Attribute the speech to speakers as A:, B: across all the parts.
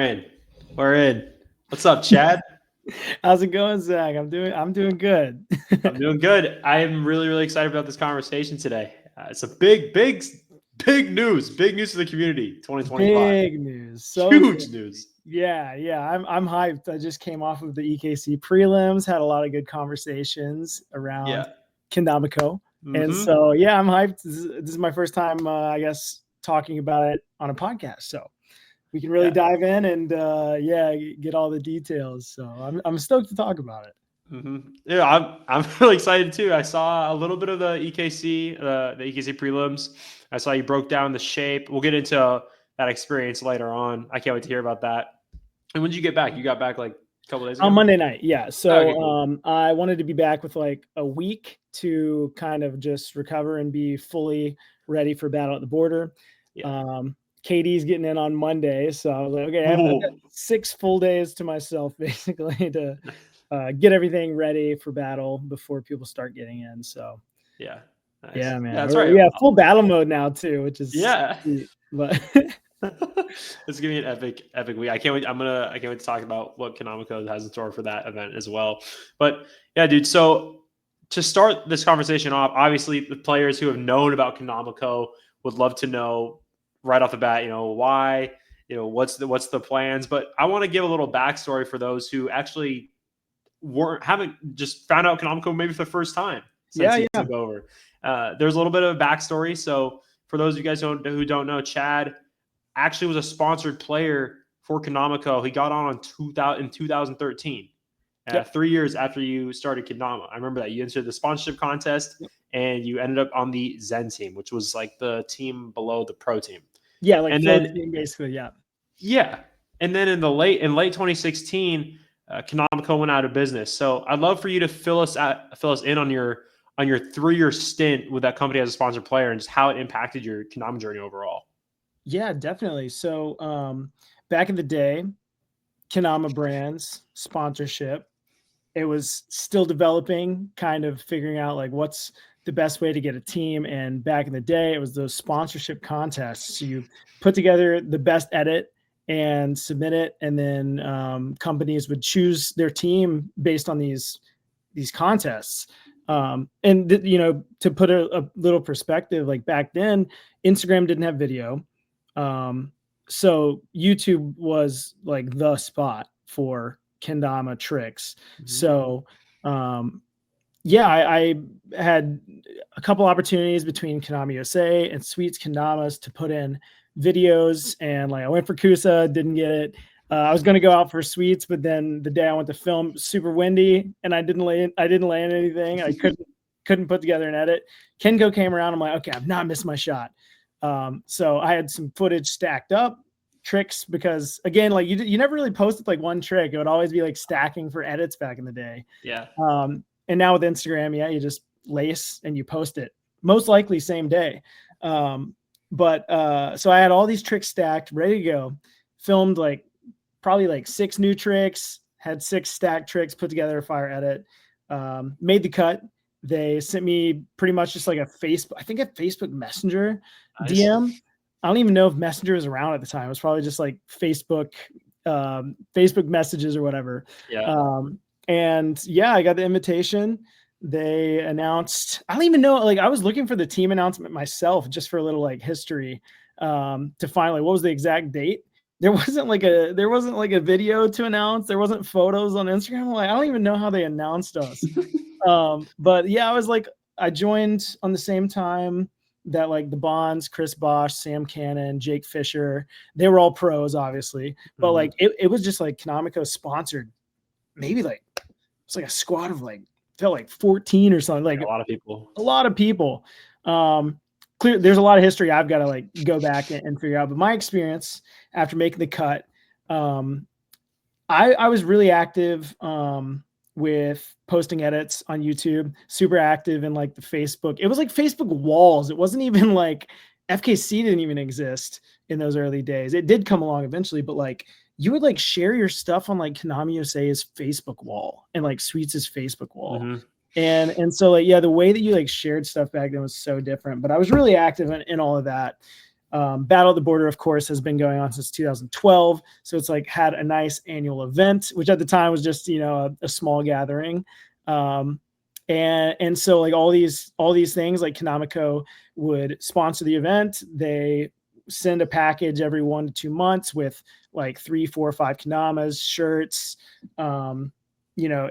A: We're in. What's up, Chad?
B: How's it going, Zach? I'm doing good.
A: I'm doing good. I am really, really excited about this conversation today. It's a big news. Big news to the community. 2025.
B: Big news. So
A: Huge
B: good.
A: news.
B: Yeah. I'm hyped. I just came off of the EKC prelims, had a lot of good conversations around
A: Yeah.
B: Kendama Co. And
A: Mm-hmm.
B: so yeah, I'm hyped. This is my first time, I guess, talking about it on a podcast. So we can really
A: Yeah.
B: dive in and get all the details. So I'm stoked to talk about it.
A: Mm-hmm. Yeah, I'm really excited too. I saw a little bit of the EKC prelims. I saw you broke down the shape. We'll get into that experience later on. I can't wait to hear about that. And when did you get back? You got back like a couple days ago?
B: On Monday night, yeah.
A: Oh,
B: So
A: okay, cool.
B: I wanted to be back with like a week to kind of just recover and be fully ready for battle at the border.
A: Yeah.
B: KD's getting in on Monday, so I was like, okay, I've got 6 full days to myself basically to get everything ready for battle before people start getting in. So
A: Yeah. Nice.
B: yeah, man.
A: Yeah, that's right.
B: Yeah, full battle mode now too, which is
A: Yeah.
B: sweet. But
A: It's gonna be an epic week. I can't wait. I can't wait to talk about what KenCo Co has in store for that event as well. But yeah, dude. So to start this conversation off, obviously the players who have known about KenCo Co would love to know right off the bat, why, what's the plans. But I want to give a little backstory for those who actually haven't just found out KenCo Co maybe for the first time since he took over. There's a little bit of a backstory. So for those of you guys who don't know, Chad actually was a sponsored player for KenCo Co. He got on in 2013, 3 years after you started Kendama. I remember that you entered the sponsorship contest and you ended up on the Zen team, which was like the team below the pro team.
B: Yeah, like and then team basically, yeah.
A: Yeah, and then in late 2016, KenCo Co went out of business. So I'd love for you to fill us in on your 3-year stint with that company as a sponsored player and just how it impacted your KenCo journey overall.
B: Yeah, definitely. So back in the day, KenCo brands sponsorship, it was still developing, kind of figuring out like what's the best way to get a team. And back in the day, it was those sponsorship contests. So you put together the best edit and submit it, and then companies would choose their team based on these contests. To put a little perspective, like back then, Instagram didn't have video. So YouTube was like the spot for kendama tricks. Mm-hmm. So I had a couple opportunities between Konami USA and Sweets Kendamas to put in videos, and like I went for Kusa, didn't get it. I was going to go out for Sweets, but then the day I went to film, super windy, and I didn't land anything. I couldn't put together an edit. KenCo came around. I'm like, okay, I've not missed my shot. So I had some footage stacked up, tricks, because again, like you never really posted like one trick. It would always be like stacking for edits back in the day.
A: Yeah.
B: And now with Instagram, you just lace and you post it, most likely same day. So I had all these tricks stacked, ready to go, filmed like probably like 6 new tricks, had 6 stacked tricks, put together a fire edit, made the cut. They sent me pretty much just like a Facebook Messenger DM. I don't even know if Messenger was around at the time. It was probably just like Facebook messages or whatever.
A: Yeah.
B: I got the invitation. They announced, I don't even know, like I was looking for the team announcement myself just for a little like history to find like what was the exact date. There wasn't like a video to announce. There wasn't photos on Instagram. I'm like, I don't even know how they announced us. But yeah, I joined on the same time that like the Bonds, Chris Bosch, Sam Cannon, Jake Fisher, they were all pros, obviously. But like it was just like KenCo sponsored, maybe like it's like a squad of like felt like 14 or something. Like
A: a lot of people.
B: There's a lot of history I've got to like go back and figure out. But my experience after making the cut, I was really active with posting edits on YouTube, super active in like the Facebook. It was like Facebook walls. It wasn't even like FKC didn't even exist in those early days. It did come along eventually, but like you would like share your stuff on like Konami USA's Facebook wall and like Sweets' Facebook wall. Mm-hmm. And so like, yeah, the way that you like shared stuff back then was so different, but I was really active in all of that. Battle at the Border, of course, has been going on since 2012. So it's like had a nice annual event, which at the time was just, a small gathering. And so like all these things, like Kendama Co would sponsor the event. They send a package every 1 to 2 months with like 3, 4, 5 kendamas, shirts,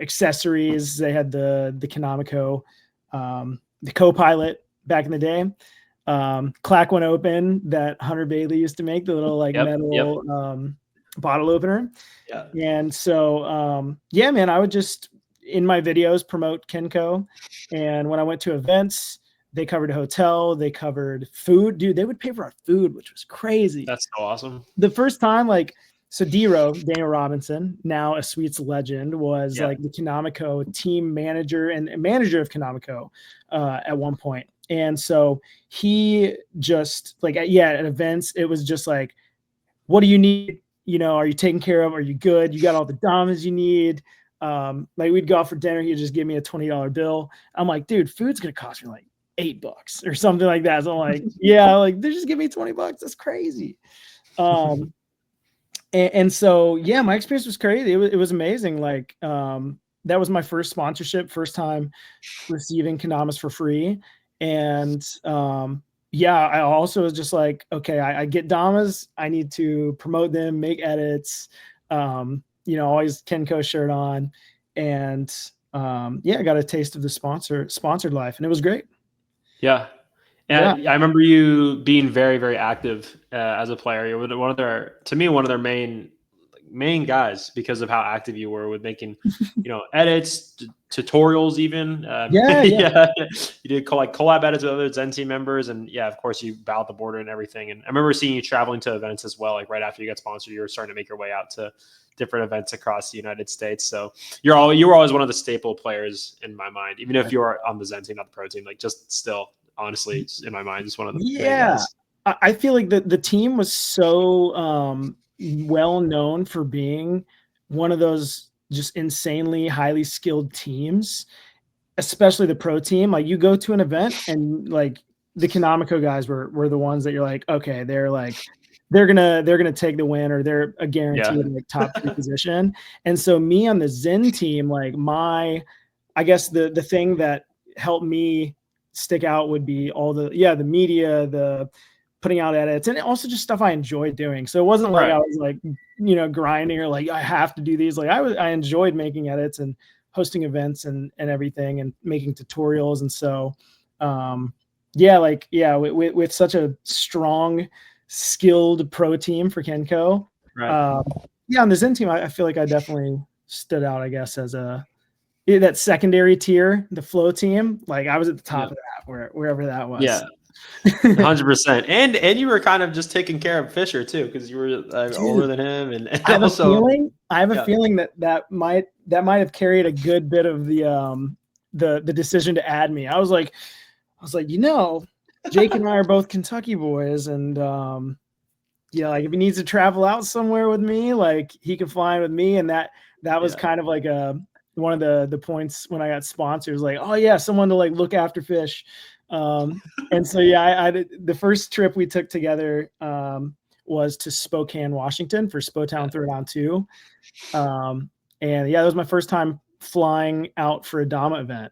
B: accessories. They had the Kendama Co, the co-pilot back in the day. Clack One Open that Hunter Bailey used to make, the little like metal bottle opener.
A: Yeah.
B: And so man, I would just in my videos promote KenCo. And when I went to events, they covered a hotel, they covered food. Dude, they would pay for our food, which was crazy.
A: That's so awesome.
B: The first time, so Daniel Robinson, now a Sweets legend, was like the Kendama Co team manager and manager of Kendama Co at one point. And so he just like, at events, it was just like, what do you need? Are you taken care of? Are you good? You got all the damas you need? Like we'd go out for dinner. He'd just give me a $20 bill. I'm like, dude, food's going to cost me like $8 or something like that. So I'm like, like they just give me $20. That's crazy. And so, my experience was crazy. It was amazing. Like, that was my first sponsorship, first time receiving kendamas for free. And, I also was just like, okay, I get damas. I need to promote them, make edits, always KenCo shirt on. And, I got a taste of the sponsored life, and it was great.
A: Yeah. And I remember you being very, very active as a player. You were one of their main guys because of how active you were with making, edits, tutorials, even. You did collab edits with other Zen team members, and of course you battled the border and everything. And I remember seeing you traveling to events as well. Like right after you got sponsored, you were starting to make your way out to different events across the United States. So you were always one of the staple players in my mind, even if you were on the Zen team, not the pro team. Like just still. Honestly, in my mind, just one of the guys.
B: I feel like the team was so well known for being one of those just insanely highly skilled teams, especially the pro team. Like you go to an event and like the Kendama Co guys were the ones that you're like, okay, they're gonna take the win, or they're a guaranteed like top 3 position. And so me on the Zen team, like I guess the thing that helped me stick out would be all the media, the putting out edits, and also just stuff I enjoyed doing. So it wasn't like I was like grinding or like I have to do these. Like I enjoyed making edits and hosting events and everything, and making tutorials. And so with such a strong, skilled pro team for KenCo, on the Zen team, I feel like I definitely stood out, I guess, as that secondary tier, the flow team. Like I was at the top of that, wherever that was.
A: 100%. And you were kind of just taking care of Fisher too, because you were older than him. And
B: I have a feeling that might have carried a good bit of the decision to add me. I was like, Jake and I are both Kentucky boys, and like if he needs to travel out somewhere with me, like he can fly in with me. And that was kind of like one of the points when I got sponsors, like, someone to like look after Fish. And so, I the first trip we took together was to Spokane, Washington for Spotown Throwdown 2. And that was my first time flying out for a Dama event.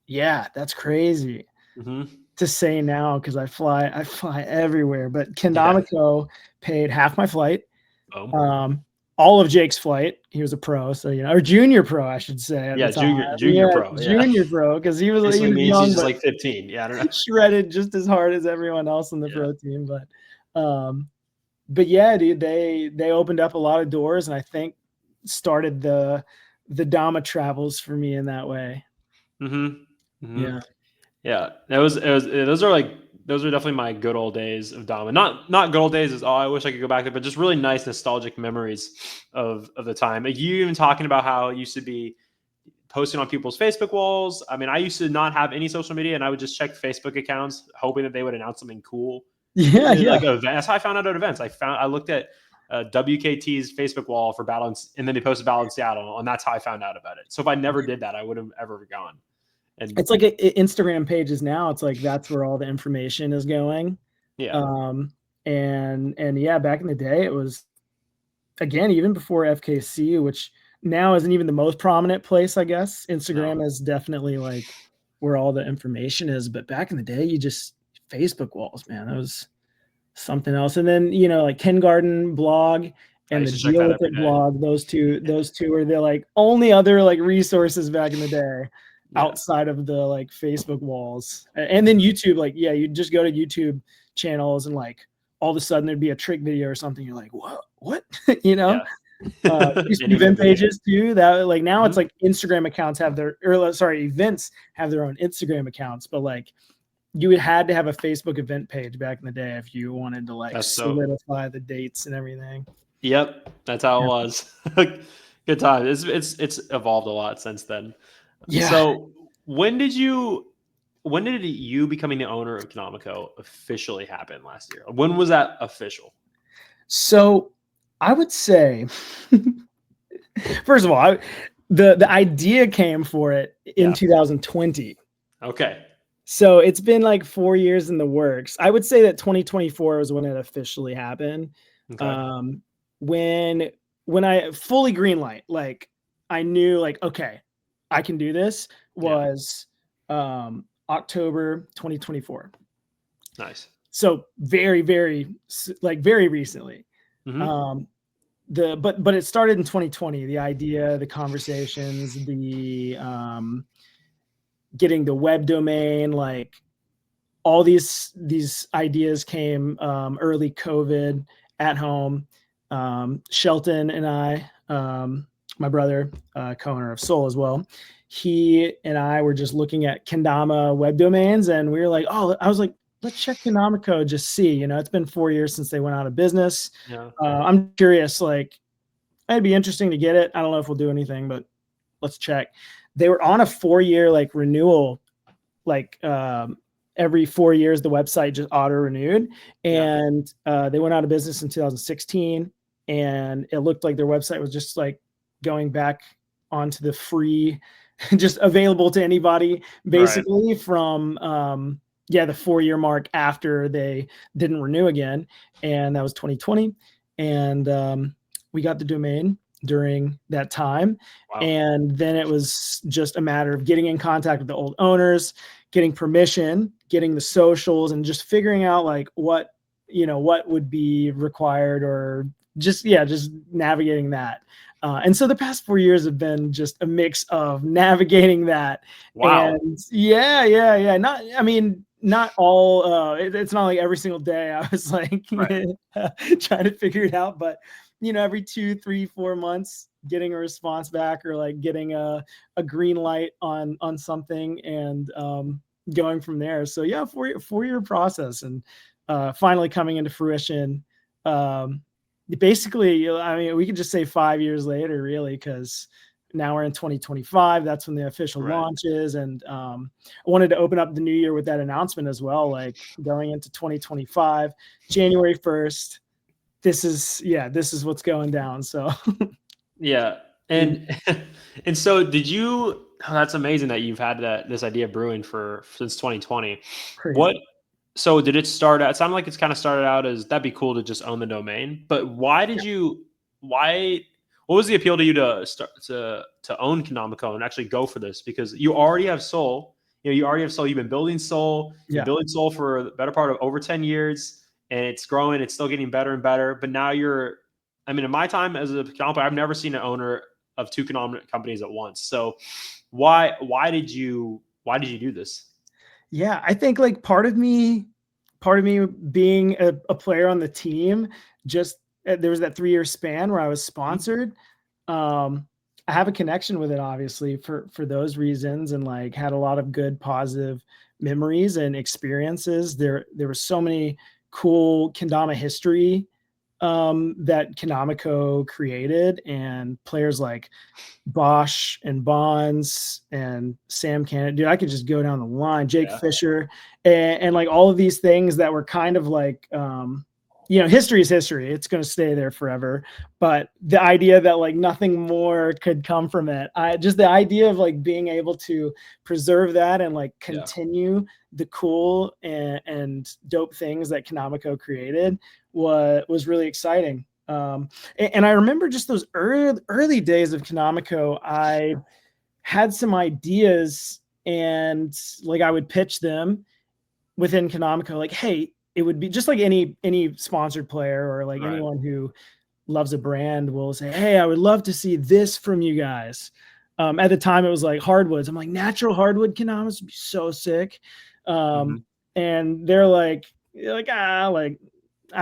B: Yeah, that's crazy to say now, because I fly everywhere. But Kendama Co paid half my flight. All of Jake's flight. He was a pro, so or junior pro, I should say.
A: Junior pro.
B: Junior pro, because he was young,
A: he's just like 15. Yeah, I don't know.
B: Shredded just as hard as everyone else on the pro team. But dude, they opened up a lot of doors, and I think started the Dama travels for me in that way.
A: Yeah. Those are definitely my good old days of Dama. Not good old days is all I wish I could go back to, but just really nice nostalgic memories of the time. Like you even talking about how it used to be posting on people's Facebook walls. I mean, I used to not have any social media, and I would just check Facebook accounts hoping that they would announce something cool. Like that's how I found out at events. I looked at WKT's Facebook wall for Battle, and then they posted Battle in Seattle, and that's how I found out about it. So if I never did that, I would have ever gone. And
B: it's like Instagram pages now. It's like that's where all the information is going.
A: Yeah.
B: And yeah, back in the day, it was, again, even before FKC, which now isn't even the most prominent place, I guess. Instagram is definitely like where all the information is. But back in the day, you just Facebook walls, man. That was something else. And then, like Ken Garden blog
A: I
B: and the
A: used to check
B: Deal
A: that
B: With
A: every
B: It
A: day.
B: blog, those two are the like only other like resources back in the day outside of the like Facebook walls. And then YouTube, like, yeah, you just go to YouTube channels and like all of a sudden there'd be a trick video or something. You're like, what?
A: Yeah.
B: Used to be
A: Anything
B: event
A: to do.
B: pages too. That like now it's
A: Mhm.
B: like Instagram accounts have their, or sorry, events have their own Instagram accounts, but like you had to have a Facebook event page back in the day if you wanted to like
A: That's so.
B: solidify the dates and everything.
A: Yep, that's how it
B: Yeah.
A: was. Good time. It's evolved a lot since then.
B: Yeah.
A: So when did you becoming the owner of Kendama Co officially happen last year? When was that official?
B: So I would say, first of all, the idea came for it in
A: Yeah.
B: 2020.
A: Okay.
B: So it's been like 4 years in the works. I would say that 2024 was when it officially happened.
A: Okay.
B: Um, when I fully green light, like I knew like, okay, I can do this,
A: Yeah.
B: was October 2024.
A: Nice.
B: So very, very like very recently.
A: Hmm.
B: Um, but it started in 2020. The idea, the conversations, the getting the web domain, like all these ideas came early COVID at home. Shelton and I, my brother, co-owner of Sol as well, he and I were just looking at Kendama web domains, and we were like, oh, I was like, let's check Kendama Co, just see. It's been 4 years since they went out of business.
A: Yeah.
B: I'm curious, like, it'd be interesting to get it. I don't know if we'll do anything, but let's check. They were on a 4-year like renewal, like every 4 years the website just auto renewed,
A: Yeah.
B: and they went out of business in 2016, and it looked like their website was just like going back onto the free, just available to anybody
A: Right.
B: basically from the 4-year mark after they didn't renew again, and that was 2020. And we got the domain during that time,
A: Wow.
B: and then it was just a matter of getting in contact with the old owners, getting permission, getting the socials, and just figuring out like what would be required, or just navigating that. And so the past 4 years have been just a mix of navigating that.
A: Wow.
B: And yeah. Not, I mean, not all. It's not like every single day I was like
A: Right.
B: trying to figure it out, but every 2, 3, 4 months, getting a response back, or like getting a green light on something, and going from there. So yeah, 4-year process, and finally coming into fruition. Basically, I mean, we could just say 5 years later, really, because now we're in 2025. That's when the official
A: Right.
B: launch is, and I wanted to open up the new year with that announcement as well, like going into 2025, January 1st. This is what's going down. So
A: Yeah. And and so did you that's amazing that you've had this idea brewing for since 2020. What
B: crazy.
A: so did it start out, it sounded like it's kind of started out as that'd be cool to just own the domain, but why what was the appeal to you to start to own Canonical and actually go for this? Because you already have Soul, you already have Soul, you've been building Soul, you've been
B: Yeah.
A: building Soul for the better part of over 10 years, and it's growing, it's still getting better and better, but now I mean, in my time as a Canonical, I've never seen an owner of two companies at once. So why did you do this?
B: Yeah, I think like part of me being a player on the team, just there was that 3-year span where I was
A: Mhm.
B: sponsored. I have a connection with it, obviously, for those reasons, and like had a lot of good positive memories and experiences. There were so many cool Kendama history that Kendama Co created, and players like Bosch and Bonds and Sam Cannon. Dude, I could just go down the line. Jake
A: Yeah.
B: Fisher, and like all of these things that were kind of like history is history. It's going to stay there forever. But the idea that like nothing more could come from it, just the idea of like being able to preserve that and like continue the cool and dope things that Kendama Co created was really exciting. And I remember just those early days of Kendama Co, I had some ideas and like I would pitch them within Kendama Co, like, hey, it would be just like any sponsored player or like anyone who loves a brand will say, hey, I would love to see this from you guys. At the time it was like hardwoods. I'm like, natural hardwood Kendamas would be so sick. And they're like, I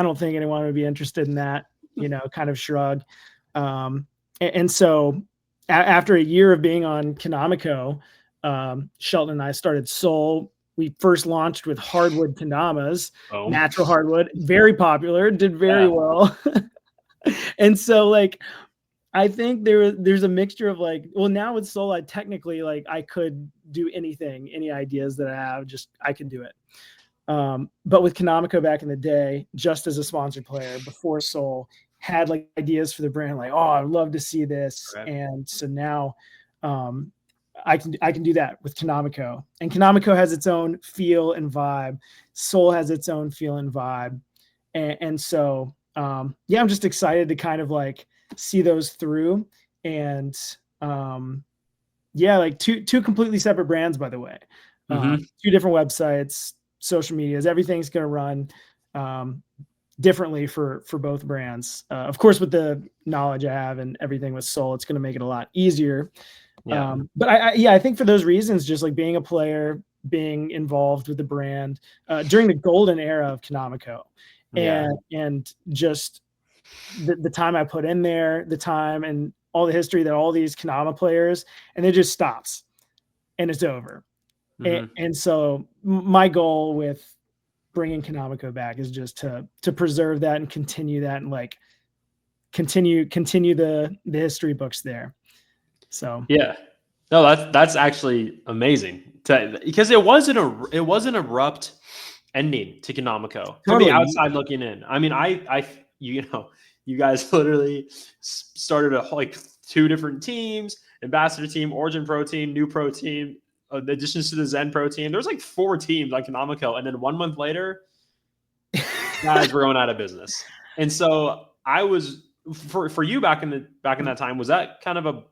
B: don't think anyone would be interested in that, kind of shrug. And so after a year of being on Kendama Co, Shelton and I started Sol. We first launched with hardwood Kendamas, natural hardwood, very popular, did very well. And so like, I think there's a mixture of like, well, now with Sol, I technically like I could do anything, any ideas that I have, I can do it. But with Kendama Co back in the day, just as a sponsored player before Sol, had like ideas for the brand, like, oh, I'd love to see this. And so now, I can do that with Kendama Co. And Kendama Co has its own feel and vibe. Sol has its own feel and vibe. And so, I'm just excited to kind of like see those through. And like two completely separate brands, by the way. Two different websites, social medias, everything's going to run differently for both brands. Of course, with the knowledge I have and everything with Sol, it's going to make it a lot easier. But I think for those reasons, just like being a player, being involved with the brand during the golden era of Kendama Co, and just the time I put in there, the time and all the history that all these Kendama players, and it just stops and it's over. And so my goal with bringing Kendama Co back is just to preserve that and continue that and like continue the history books there. So
A: no, that's actually amazing because it wasn't an abrupt ending to Kendama Co. From the outside looking in. I mean, you guys literally started like 2 different teams: Ambassador team, Origin Pro team, New Pro team, additions to the Zen Pro team. There's like 4 teams on Kendama Co, and then 1 month later, guys were going out of business. And so I was for you back in that time. Was that kind of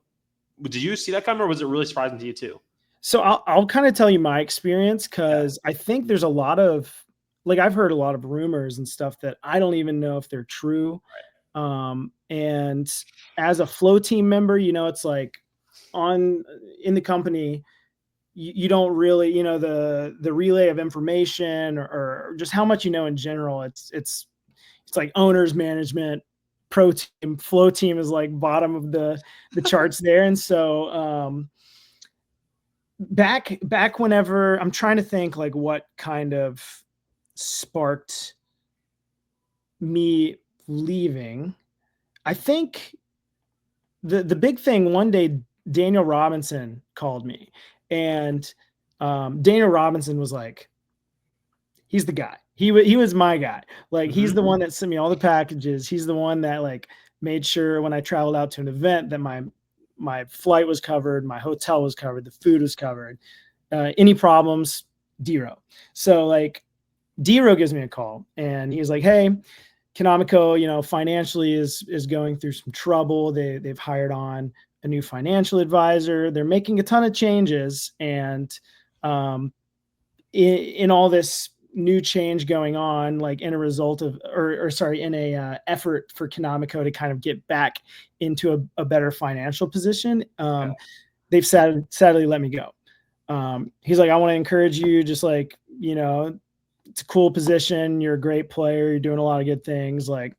A: did you see that coming, or was it really surprising to you too?
B: So I'll kind of tell you my experience, because I think there's a lot of like I've heard a lot of rumors and stuff that I don't even know if they're true. And as a flow team member, it's like in the company, you don't really, the relay of information or just how much in general. It's like owners, management, pro team, flow team is like bottom of the charts there. And so back whenever, I'm trying to think like what kind of sparked me leaving. I think the big thing, one day Daniel Robinson called me, and Daniel Robinson was like, he's the guy. He was my guy. Like, he's the one that sent me all the packages. He's the one that like made sure when I traveled out to an event that my flight was covered, my hotel was covered, the food was covered. Any problems, D-Ro. So like D-Ro gives me a call, and he's like, hey, Kendama Co, financially is going through some trouble. They've hired on a new financial advisor. They're making a ton of changes, and in all this new change going on, like in a result of, in a effort for Kendama Co to kind of get back into a better financial position, they've sadly let me go. He's like, I want to encourage you, just like, it's a cool position. You're a great player. You're doing a lot of good things. Like,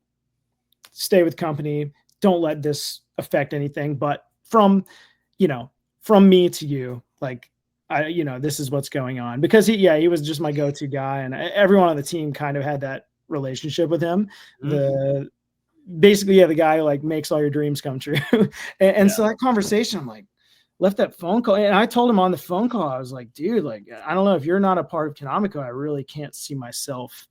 B: stay with company. Don't let this affect anything. But from me to you, like, this is what's going on, because he was just my go-to guy, and everyone on the team kind of had that relationship with him. The guy who like makes all your dreams come true. and so that conversation, I'm like, left that phone call, and I told him on the phone call, I was like, dude, like, I don't know, if you're not a part of Kendama Co, I really can't see myself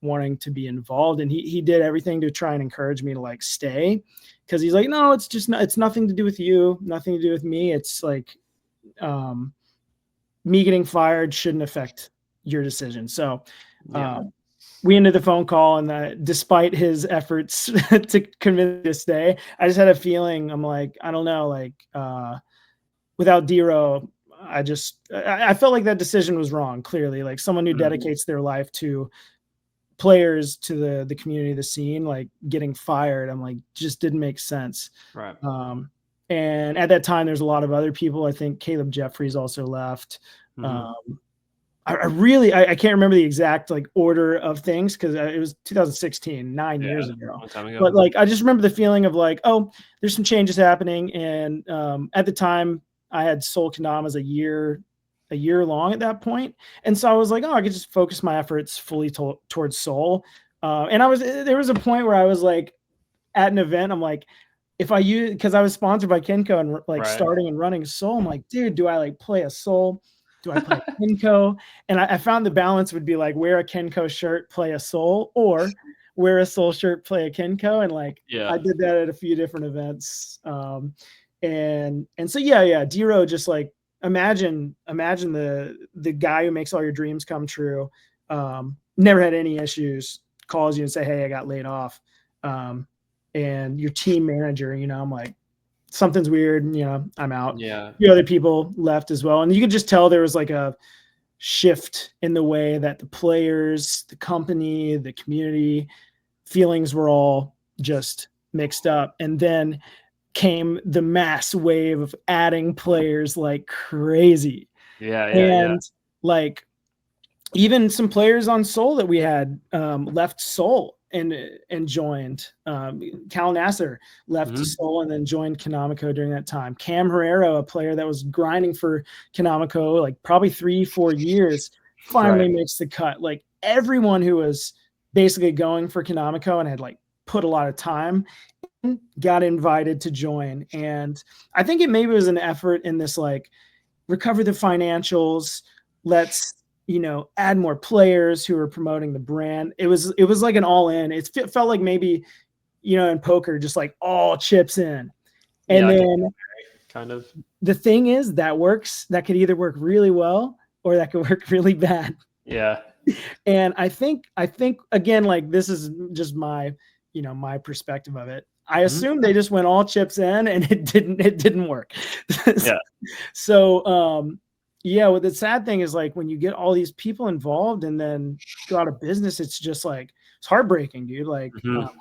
B: wanting to be involved. And he did everything to try and encourage me to like stay. Cause he's like, no, it's just it's nothing to do with you, nothing to do with me. It's like, me getting fired shouldn't affect your decision. So, we ended the phone call, and despite his efforts to convince me to stay, I just had a feeling. I'm like, I don't know, like without Dero, I felt like that decision was wrong. Clearly, like someone who dedicates their life to players, to the community, the scene, like getting fired, I'm like, just didn't make sense.
A: Right.
B: And at that time, there's a lot of other people. I think Caleb Jeffries also left. I can't remember the exact like order of things because it was 2016, 9 years ago. But like I just remember the feeling of like, oh, there's some changes happening. And at the time, I had Sol Kendamas a year long at that point, and so I was like, oh, I could just focus my efforts fully towards Sol. And there was a point where I was like at an event, I'm like, if I use, because I was sponsored by KenCo and like starting and running Sol, I'm like, dude, do I like play a Sol? Do I play KenCo? And I found the balance would be like wear a KenCo shirt, play a Sol, or wear a Sol shirt, play a KenCo. And like I did that at a few different events. And so Dero, just like imagine the guy who makes all your dreams come true. Never had any issues, calls you and say, hey, I got laid off. And your team manager, I'm like, something's weird, I'm out. A few other people left as well. And you could just tell there was like a shift in the way that the players, the company, the community feelings were all just mixed up. And then came the mass wave of adding players like crazy. Like even some players on Sol that we had left Sol and joined. Cal Nasser left to Sol and then joined Kendama Co during that time. Cam Herrera, a player that was grinding for Kendama Co like probably 3-4 years, finally makes the cut. Like everyone who was basically going for Kendama Co and had like put a lot of time got invited to join. And I think it maybe was an effort in this like recover the financials, let's add more players who are promoting the brand. It was like an all in. It felt like maybe, in poker, just like all chips in. And then
A: kind of
B: the thing is that works. That could either work really well or that could work really bad.
A: Yeah.
B: And I think again, like this is just my, my perspective of it. I assume they just went all chips in and it didn't work. So, well, the sad thing is like when you get all these people involved and then go out of business, it's just like, it's heartbreaking, dude. Like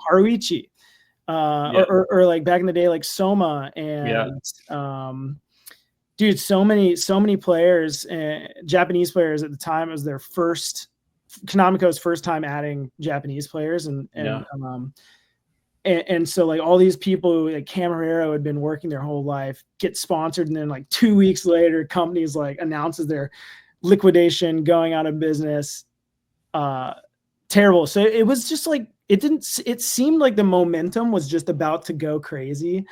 B: Haruichi, or like back in the day, like Soma and, dude, so many players, Japanese players at the time. It was their Kendama Co's first time adding Japanese players. And so like all these people like Cam Herrera had been working their whole life, get sponsored. And then like 2 weeks later, companies like announces their liquidation, going out of business. Terrible. So it was just like, it seemed like the momentum was just about to go crazy.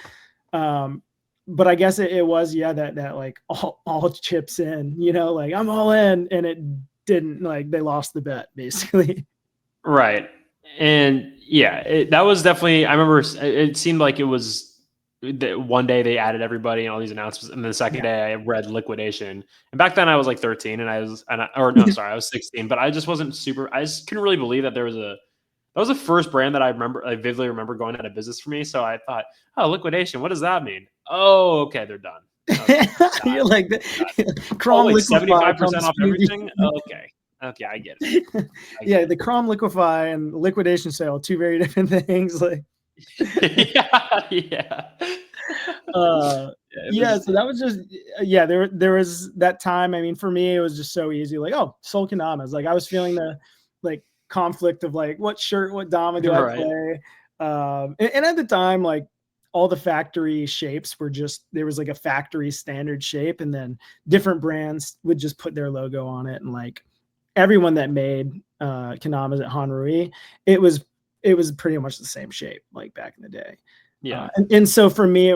B: But I guess it was, that like all chips in, like I'm all in, and it didn't, like they lost the bet basically.
A: Right. And that was definitely, I remember it seemed like it was one day they added everybody and all these announcements. And the second day I read liquidation. And back then I was like 13 and I was 16, but I just wasn't I just couldn't really believe that that was the first brand that I vividly remember going out of business for me. So I thought, oh, liquidation, what does that mean? Oh, okay, they're done. Okay,
B: you're like
A: Chrome 75% off everything. Okay, I get it.
B: The Chrome liquefy and liquidation sale, two very different things. Like, So that was just there was that time. I mean, for me, it was just so easy. Like, oh, Sol Kendamas. Like, I was feeling the like conflict of like, what shirt, what Dama do I play? And at the time, like all the factory shapes were just, there was like a factory standard shape, and then different brands would just put their logo on it, and like everyone that made Kendamas at Hanrui, it was pretty much the same shape like back in the day. And so for me,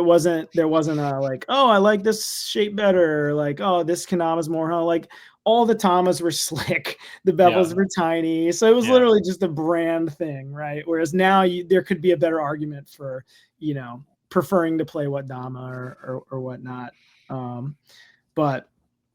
B: there wasn't a like, oh, I like this shape better, or like, oh, this Kendama's more like all the Tamas were slick, the bevels were tiny, so it was literally just a brand thing, right? Whereas now there could be a better argument for, you know, preferring to play what Dama or whatnot. But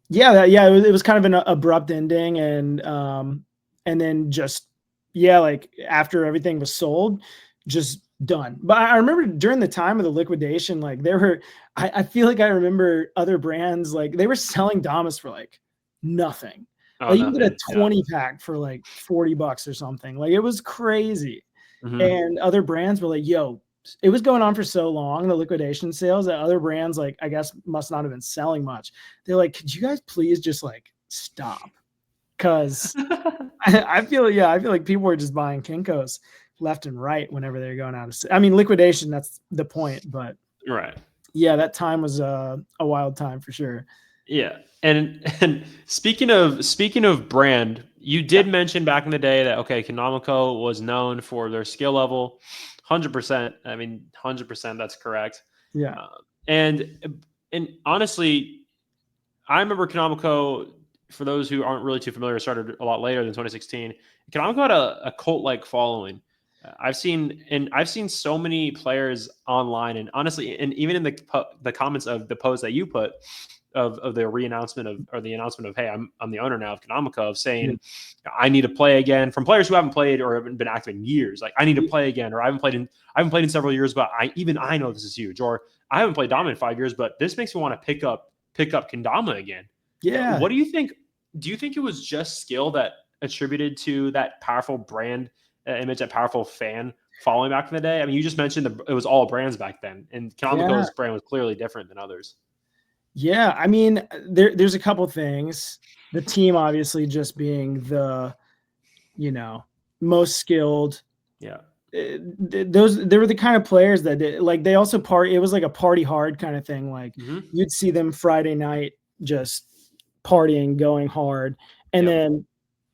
B: yeah, it was kind of an abrupt ending, and then just like after everything was sold, just done. But I remember during the time of the liquidation, like there were, I feel like I remember other brands, like they were selling Damas for like nothing.
A: Oh,
B: Like you can get a
A: nothing.
B: 20 pack for like $40 or something. Like it was crazy. And other brands were like, yo, it was going on for so long, the liquidation sales, that other brands, like, I guess must not have been selling much. They're like, could you guys please just like stop? Cause I feel like people were just buying KenCos left and right whenever they're going out of, I mean, liquidation, that's the point, but
A: right.
B: Yeah, that time was a wild time for sure.
A: Yeah. And speaking of brand, you did mention back in the day that, okay, Kendama Co was known for their skill level. 100%. I mean, 100%. That's correct.
B: Yeah.
A: And honestly, I remember Kendama Co, for those who aren't really too familiar, started a lot later than 2016. Kendama Co had a cult-like following. I've seen so many players online, and honestly, and even in the comments of the post that you put of the re-announcement or the announcement of, hey, I'm the owner now of Kendama Co, of saying I need to play again, from players who haven't played or haven't been active in years. Like, I need to play again, or I haven't played in several years, but I know this is huge, or I haven't played Dama in 5 years, but this makes me want to pick up Kendama again.
B: Yeah.
A: What do you think? Do you think it was just skill that attributed to that powerful brand image, that powerful fan following back in the day? I mean, you just mentioned it was all brands back then, and Kendama Co's brand was clearly different than others.
B: Yeah, I mean, there's a couple things. The team obviously just being the, you know, most skilled.
A: Yeah.
B: They were the kind of players that they also party. It was like a party hard kind of thing. Like you'd see them Friday night just partying, going hard, and then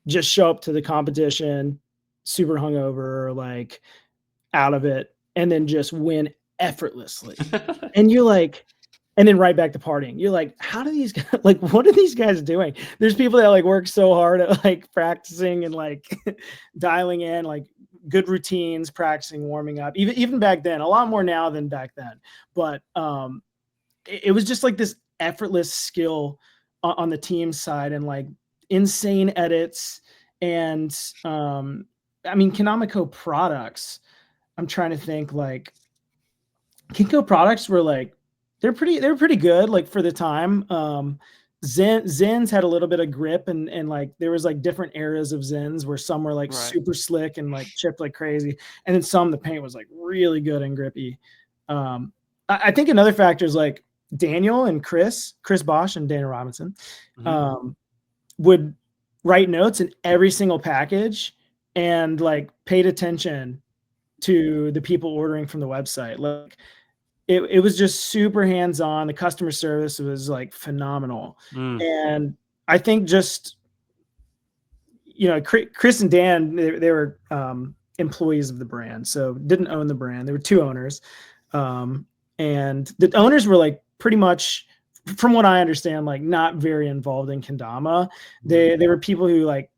B: just show up to the competition super hungover, like out of it, and then just win effortlessly. And you're like, and then right back to partying. You're like, how do these guys, like, what are these guys doing? There's people that like work so hard at like practicing and like dialing in, like good routines, practicing, warming up, even back then, a lot more now than back then. But it was just like this effortless skill on the team side, and like insane edits. And I mean, Kendama Co products, I'm trying to think, like KenCo products were like, they were pretty good, like for the time. Zens had a little bit of grip, and like there was like different eras of Zens where some were like super slick and like chipped like crazy, and then some the paint was like really good and grippy. I think another factor is like Daniel and Chris Bosch and Dana Robinson would write notes in every single package and like paid attention to the people ordering from the website. Like it was just super hands-on. The customer service was like phenomenal. And I think just, you know, Chris and Dan, they were employees of the brand, so didn't own the brand. There were two owners. And the owners were like pretty much, from what I understand, like not very involved in Kendama. They were people who like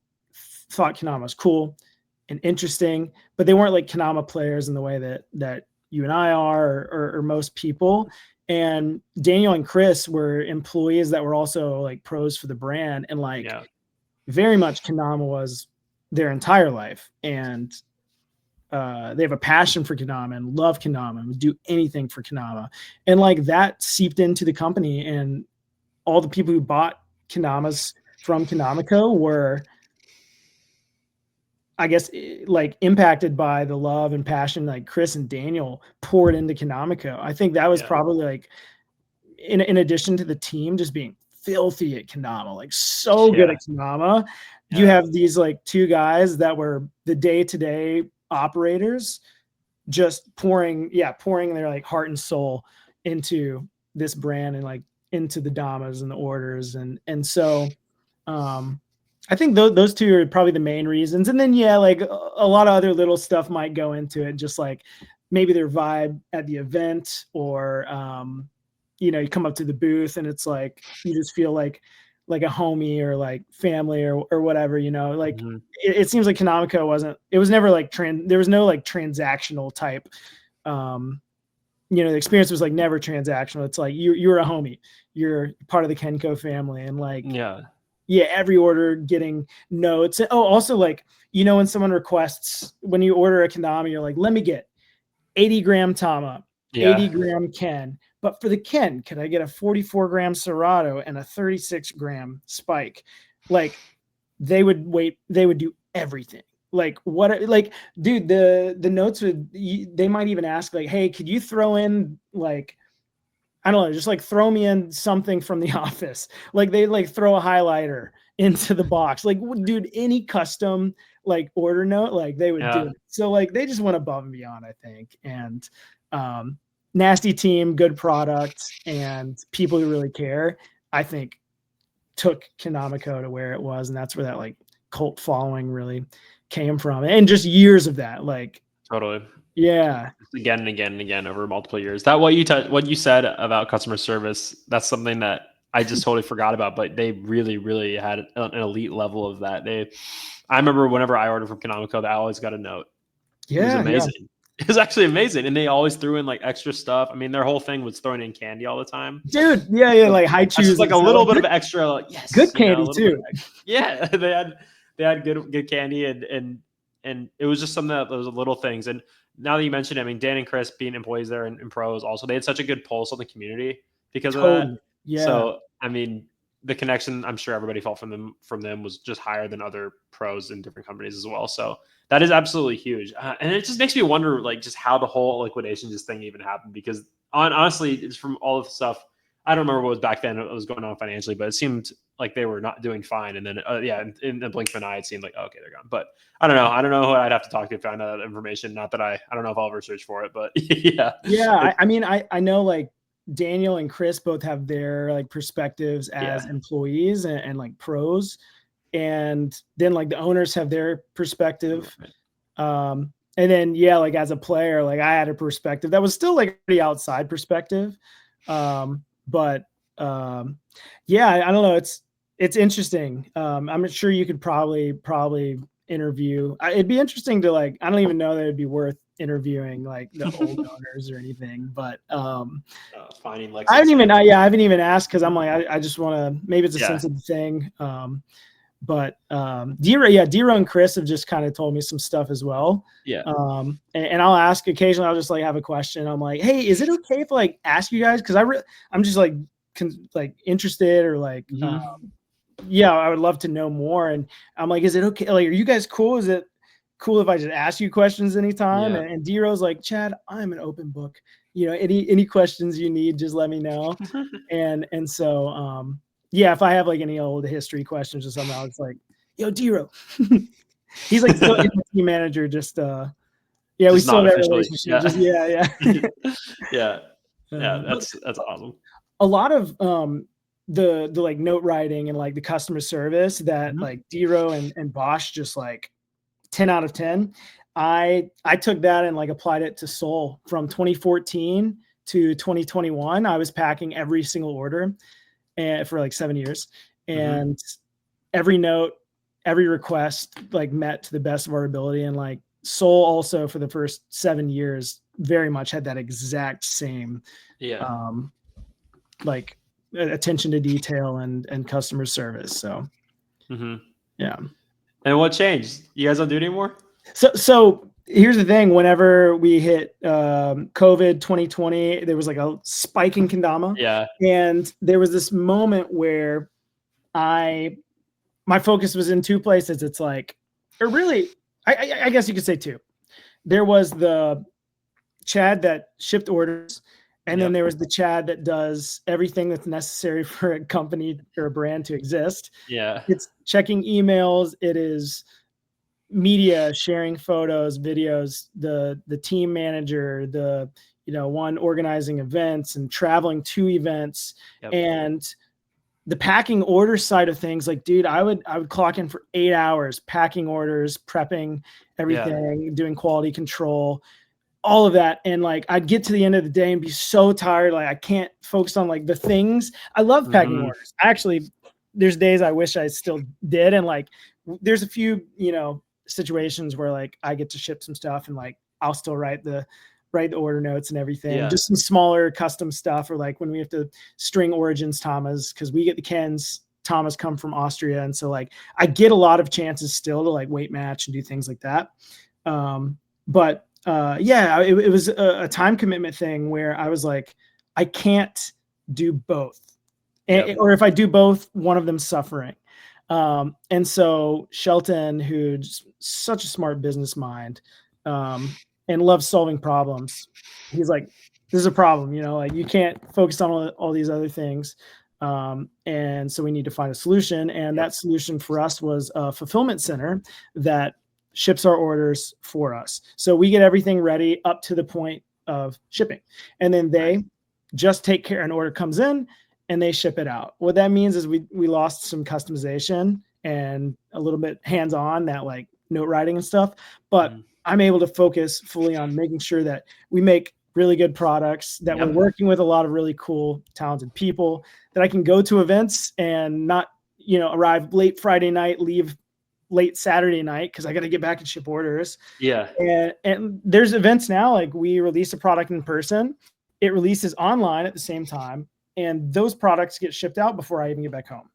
B: thought Kendama was cool and interesting, but they weren't like Kendama players in the way that you and I are, or most people. And Daniel and Chris were employees that were also like pros for the brand, and like very much Kendama was their entire life. And they have a passion for Kendama and love Kendama and would do anything for Kendama. And like that seeped into the company, and all the people who bought Kendamas from Kendama Co were, I guess, like impacted by the love and passion like Chris and Daniel poured into Kendama Co. I think that was probably like, in addition to the team just being filthy at Kendama, like so good at Kendama, you have these like two guys that were the day-to-day operators, just pouring their like heart and soul into this brand and like into the Damas and the orders. And so I think those two are probably the main reasons. And then, like a lot of other little stuff might go into it, just like maybe their vibe at the event, or, you know, you come up to the booth and it's like, you just feel like like a homie or like family or whatever, you know, like
A: Mhm.
B: it seems like Kendama Co it was never like there was no like transactional type, you know, the experience was like never transactional. It's like you're a homie, you're part of the KenCo family, and like,
A: Yeah.
B: yeah, every order getting notes. Oh, also like, you know, when someone requests, when you order a kendama, you're like, let me get 80-gram Tama,
A: Yeah.
B: 80-gram Ken. But for the Ken, could I get a 44-gram Serato and a 36-gram Spike? Like, they would do everything. Like, what, like, dude, the notes would, they might even ask, like, hey, could you throw in, like, I don't know, just like throw me in something from The Office. Like, they like throw a highlighter into the box. Like, dude, any custom like order note, like they would do
A: Yeah.
B: it. So like they just went above and beyond, I think. And nasty team, good product, and people who really care, I think took Kendama Co to where it was. And that's where that like cult following really came from. And just years of that. Like,
A: Totally.
B: yeah.
A: Again and again and again over multiple years. That what you said about customer service, that's something that I just totally forgot about, but they really, really had an elite level of that. I remember whenever I ordered from Kendama Co, I always got a note. It was
B: Yeah. Yeah.
A: amazing. It was actually amazing. And they always threw in like extra stuff. I mean, their whole thing was throwing in candy all the time.
B: Dude. Yeah. Yeah.
A: So
B: Like high
A: that's just
B: chews.
A: like a little bit of extra, like, yes,
B: Good
A: you know, a
B: candy
A: little bit of
B: too.
A: yeah. They had good candy, and it was just something that those little things. And now that you mentioned it, I mean, Dan and Chris being employees there and pros, also they had such a good pulse on the community because of that.
B: Totally. Yeah.
A: So I mean, the connection I'm sure everybody felt from them was just higher than other pros in different companies as well. So that is absolutely huge, and it just makes me wonder, like, just how the whole liquidation just thing even happened. Because honestly, it's from all of the stuff. I don't remember what was back then. What was going on financially, but it seemed like they were not doing fine. And then, yeah, in the blink of an eye, it seemed like, oh, okay, they're gone. But I don't know. I don't know who I'd have to talk to find out that information. Not that I don't know if I'll ever search for it, but yeah.
B: Yeah. I mean, I know like Daniel and Chris both have their like perspectives as
A: Yeah.
B: employees and like pros. And then like the owners have their perspective. And then, yeah, like as a player, like I had a perspective that was still like pretty outside perspective. But yeah, I don't know. It's interesting. I'm sure you could probably interview. It'd be interesting to like, I don't even know that it'd be worth interviewing like the old owners or anything, but
A: Finding like
B: I haven't even asked because I'm like, I just want to, maybe it's a
A: Yeah.
B: sensitive thing. But Dero and Chris have just kind of told me some stuff as well.
A: Yeah.
B: And I'll ask occasionally. I'll just like have a question. I'm like, hey, is it okay if like ask you guys? Because I'm just like interested or like yeah, I would love to know more. And I'm like, is it okay? Like, are you guys cool? Is it cool if I just ask you questions anytime?
A: Yeah.
B: And Dero's like, Chad, I'm an open book. You know, any questions you need, just let me know. And so yeah, if I have like any old history questions or something, I was like, yo, Dero. He's like still the team manager, just yeah,
A: just
B: we still have that relationship.
A: Yeah.
B: Just
A: Yeah. Yeah. That's awesome.
B: A lot of the like note writing and like the customer service that like Dero and Bosch just like 10 out of 10. I took that and like applied it to Sol from 2014 to 2021. I was packing every single order and for like 7 years, and every note, every request like met to the best of our ability. And like Sol also for the first 7 years very much had that exact same like attention to detail and customer service. So yeah.
A: And what changed? You guys don't do it anymore?
B: So here's the thing. Whenever we hit COVID 2020, there was like a spike in Kendama.
A: Yeah.
B: And there was this moment where my focus was in two places. It's like, or really, I guess you could say two. There was the Chad that shipped orders, and then there was the Chad that does everything that's necessary for a company or a brand to exist.
A: Yeah.
B: It's checking emails. It is media, sharing photos, videos, the team manager, the one organizing events and traveling to events, and the packing order side of things. Like, dude, I would clock in for 8 hours packing orders, prepping everything, doing quality control, all of that. And like, I'd get to the end of the day and be so tired. Like I can't focus on like the things. I love packing orders. Actually, there's days I wish I still did. And like, there's a few, situations where like I get to ship some stuff and like, I'll still write the order notes and everything,
A: Yeah.
B: just some smaller custom stuff. Or like when we have to string origins Tamas, cause we get the Kens Tamas come from Austria. And so like, I get a lot of chances still to like weight match and do things like that. But it was a time commitment thing where I was like, I can't do both. Or if I do both, one of them's suffering. And so Shelton, who's such a smart business mind, and loves solving problems, he's like, this is a problem, like you can't focus on all these other things. And so we need to find a solution. And that solution for us was a fulfillment center that ships our orders for us. So we get everything ready up to the point of shipping. And then they just take care, an order comes in and they ship it out. What that means is we lost some customization and a little bit hands-on, that like note writing and stuff, but I'm able to focus fully on making sure that we make really good products, that we're working with a lot of really cool, talented people, that I can go to events and not, arrive late Friday night, leave late Saturday night, because I got to get back and ship orders.
A: Yeah.
B: And there's events now, like we release a product in person, it releases online at the same time, and those products get shipped out before I even get back home.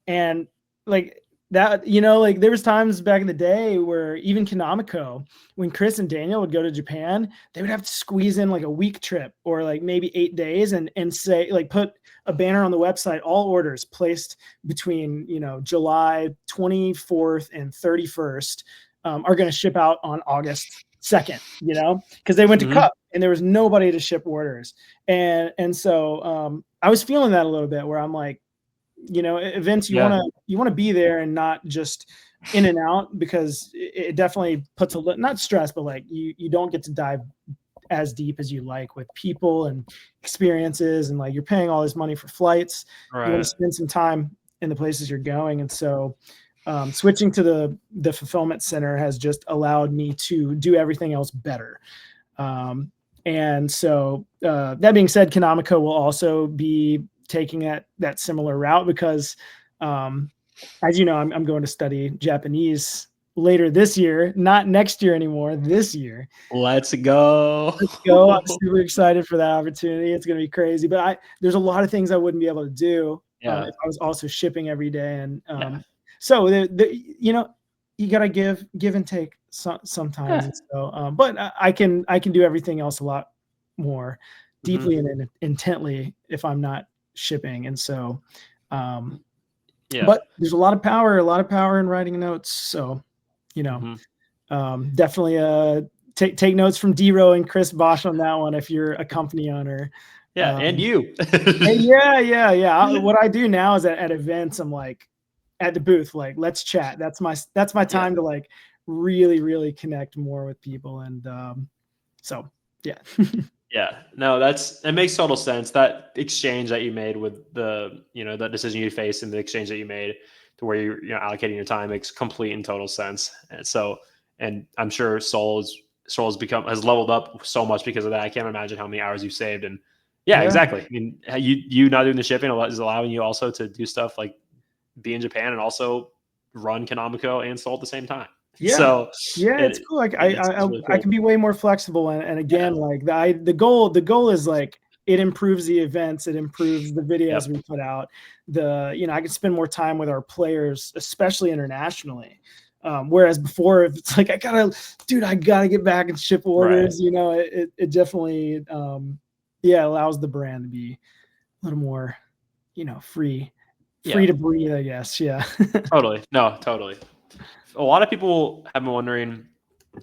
B: And like that, like there was times back in the day where even Kendama Co, when Chris and Daniel would go to Japan, they would have to squeeze in like a week trip or like maybe 8 days and say, like, put a banner on the website, all orders placed between, July 24th and 31st are going to ship out on August 2nd, because they went to Cup and there was nobody to ship orders. And so I was feeling that a little bit, where I'm like, events, you want to be there and not just in and out, because it definitely puts not stress, but like you don't get to dive as deep as you like with people and experiences, and like you're paying all this money for flights. Right. You want to spend some time in the places you're going. And so switching to the fulfillment center has just allowed me to do everything else better. And so that being said, Kendama Co will also be taking that similar route, because as you know, I'm going to study Japanese later this year, not next year anymore, this year.
A: Let's go.
B: I'm super excited for that opportunity. It's going to be crazy, but there's a lot of things I wouldn't be able to do if I was also shipping every day. And so you got to give and take sometimes. And so, but I can do everything else a lot more deeply and intently if I'm not shipping. And so, but there's a lot of power in writing notes. So, definitely take notes from D-Row and Chris Bosch on that one if you're a company owner.
A: Yeah, and you.
B: And what I do now is at events, I'm like at the booth, like, let's chat. That's my time to like really, really connect more with people. And so, yeah.
A: Yeah, no, it makes total sense. That exchange that you made with that decision you faced and the exchange that you made to where you're allocating your time makes complete and total sense. And so, and I'm sure Sol has leveled up so much because of that. I can't imagine how many hours you've saved. And exactly. I mean, you not doing the shipping is allowing you also to do stuff like be in Japan and also run Kendama Co and Sol at the same time.
B: Yeah.
A: So
B: it's cool. Like really cool. I can be way more flexible. And again, like the goal is like, it improves the events. It improves the videos we put out. I can spend more time with our players, especially internationally. Whereas before, if it's like, I gotta get back and ship orders, it definitely, allows the brand to be a little more, free to breathe, I guess. Yeah.
A: Totally. No, totally. A lot of people have been wondering,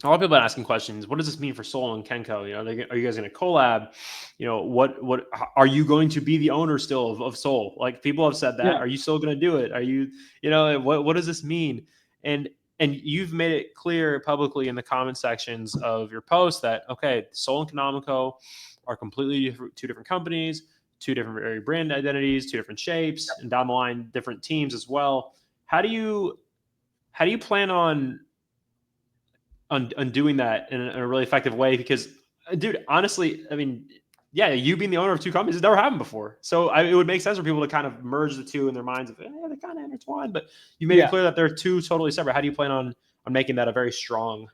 A: a lot of people have been asking questions. What does this mean for Sol and KenCo? Are you guys going to collab? What are you going to be the owner still of Sol? Like, people have said that. Yeah. Are you still going to do it? Are you, what does this mean? And you've made it clear publicly in the comment sections of your post that, okay, Sol and Kendama Co are completely two different companies, two different brand identities, two different shapes, and down the line, different teams as well. How do you plan on doing that in a really effective way? Because, dude, honestly, I mean, yeah, you being the owner of two companies, it never happened before. So it would make sense for people to kind of merge the two in their minds of, they're kind of intertwined, but you made it clear that they're two totally separate. How do you plan on making that a very strong,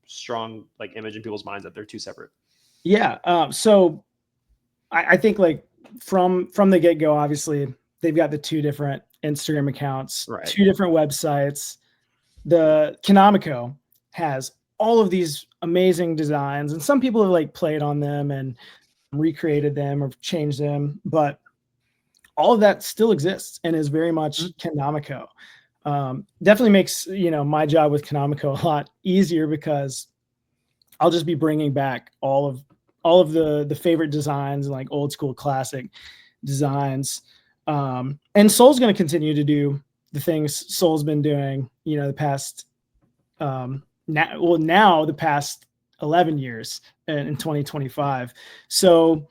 A: strong like image in people's minds that they're two separate?
B: Yeah. So I think like from the get-go, obviously they've got the two different Instagram accounts,
A: right,
B: two different websites. The Kendama Co has all of these amazing designs, and some people have like played on them and recreated them or changed them, but all of that still exists and is very much Kendama Co. Definitely makes, you know, my job with Kendama Co a lot easier because I'll just be bringing back all of the favorite designs, like old school classic designs. And Sol's going to continue to do the things Sol's been doing, you know, the past now the past 11 years in 2025. So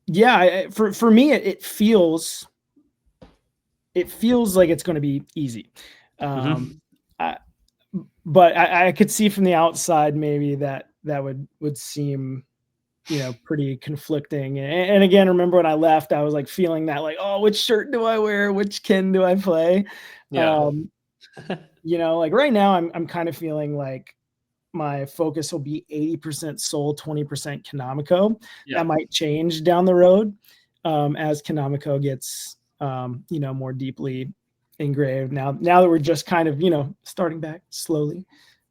B: yeah, for me it feels like it's going to be easy. But I could see from the outside maybe that would seem, you know, pretty conflicting. And again, remember when I left, I was like feeling that like, oh, which shirt do I wear? Which Ken do I play?
A: Yeah.
B: You know, like right now I'm kind of feeling like my focus will be 80% Sol, 20% Kendama Co.
A: Yeah.
B: That might change down the road as Kendama Co gets, you know, more deeply engraved now that we're just kind of, you know, starting back slowly.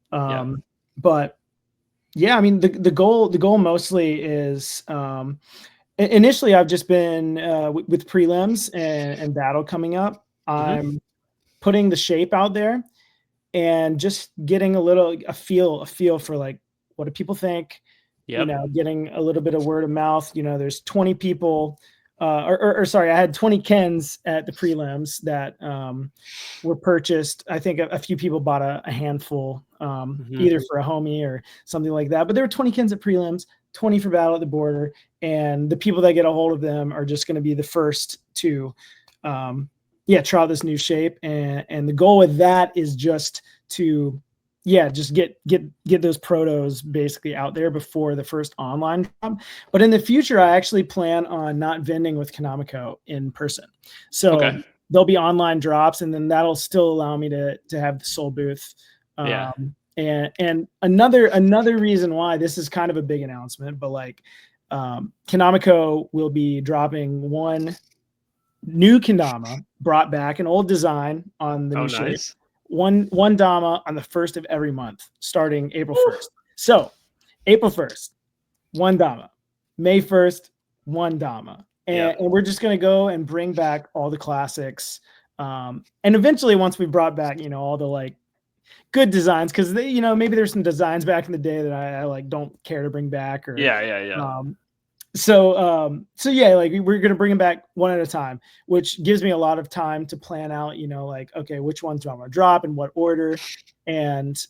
B: But yeah, I mean, the goal mostly is, initially I've just been with prelims and battle coming up. I'm putting the shape out there and just getting a feel for like, what do people think? You know, getting a little bit of word of mouth. You know, there's 20 people, or sorry, I had 20 Kens at the prelims that were purchased. I think a few people bought a handful, either for a homie or something like that. But there were 20 Kens at prelims, 20 for battle at the border, and the people that get a hold of them are just going to be the first to, try out this new shape. And the goal with that is just to, just get those protos basically out there before the first online drop. But in the future, I actually plan on not vending with Kendama Co in person. So there'll be online drops, and then that'll still allow me to have the Sol booth. And another reason why this is kind of a big announcement, but like Kendama Co will be dropping one new Kendama, brought back an old design on the new shape. One Dama on the 1st of every month, starting April 1st. So April 1st, one Dama. May 1st, one Dama. And we're just going to go and bring back all the classics. And eventually, once we brought back, you know, all the like good designs, because they, you know, maybe there's some designs back in the day that I like don't care to bring back. Or So like we're going to bring them back one at a time, which gives me a lot of time to plan out, you know, like, okay, which ones do I want to drop in what order? And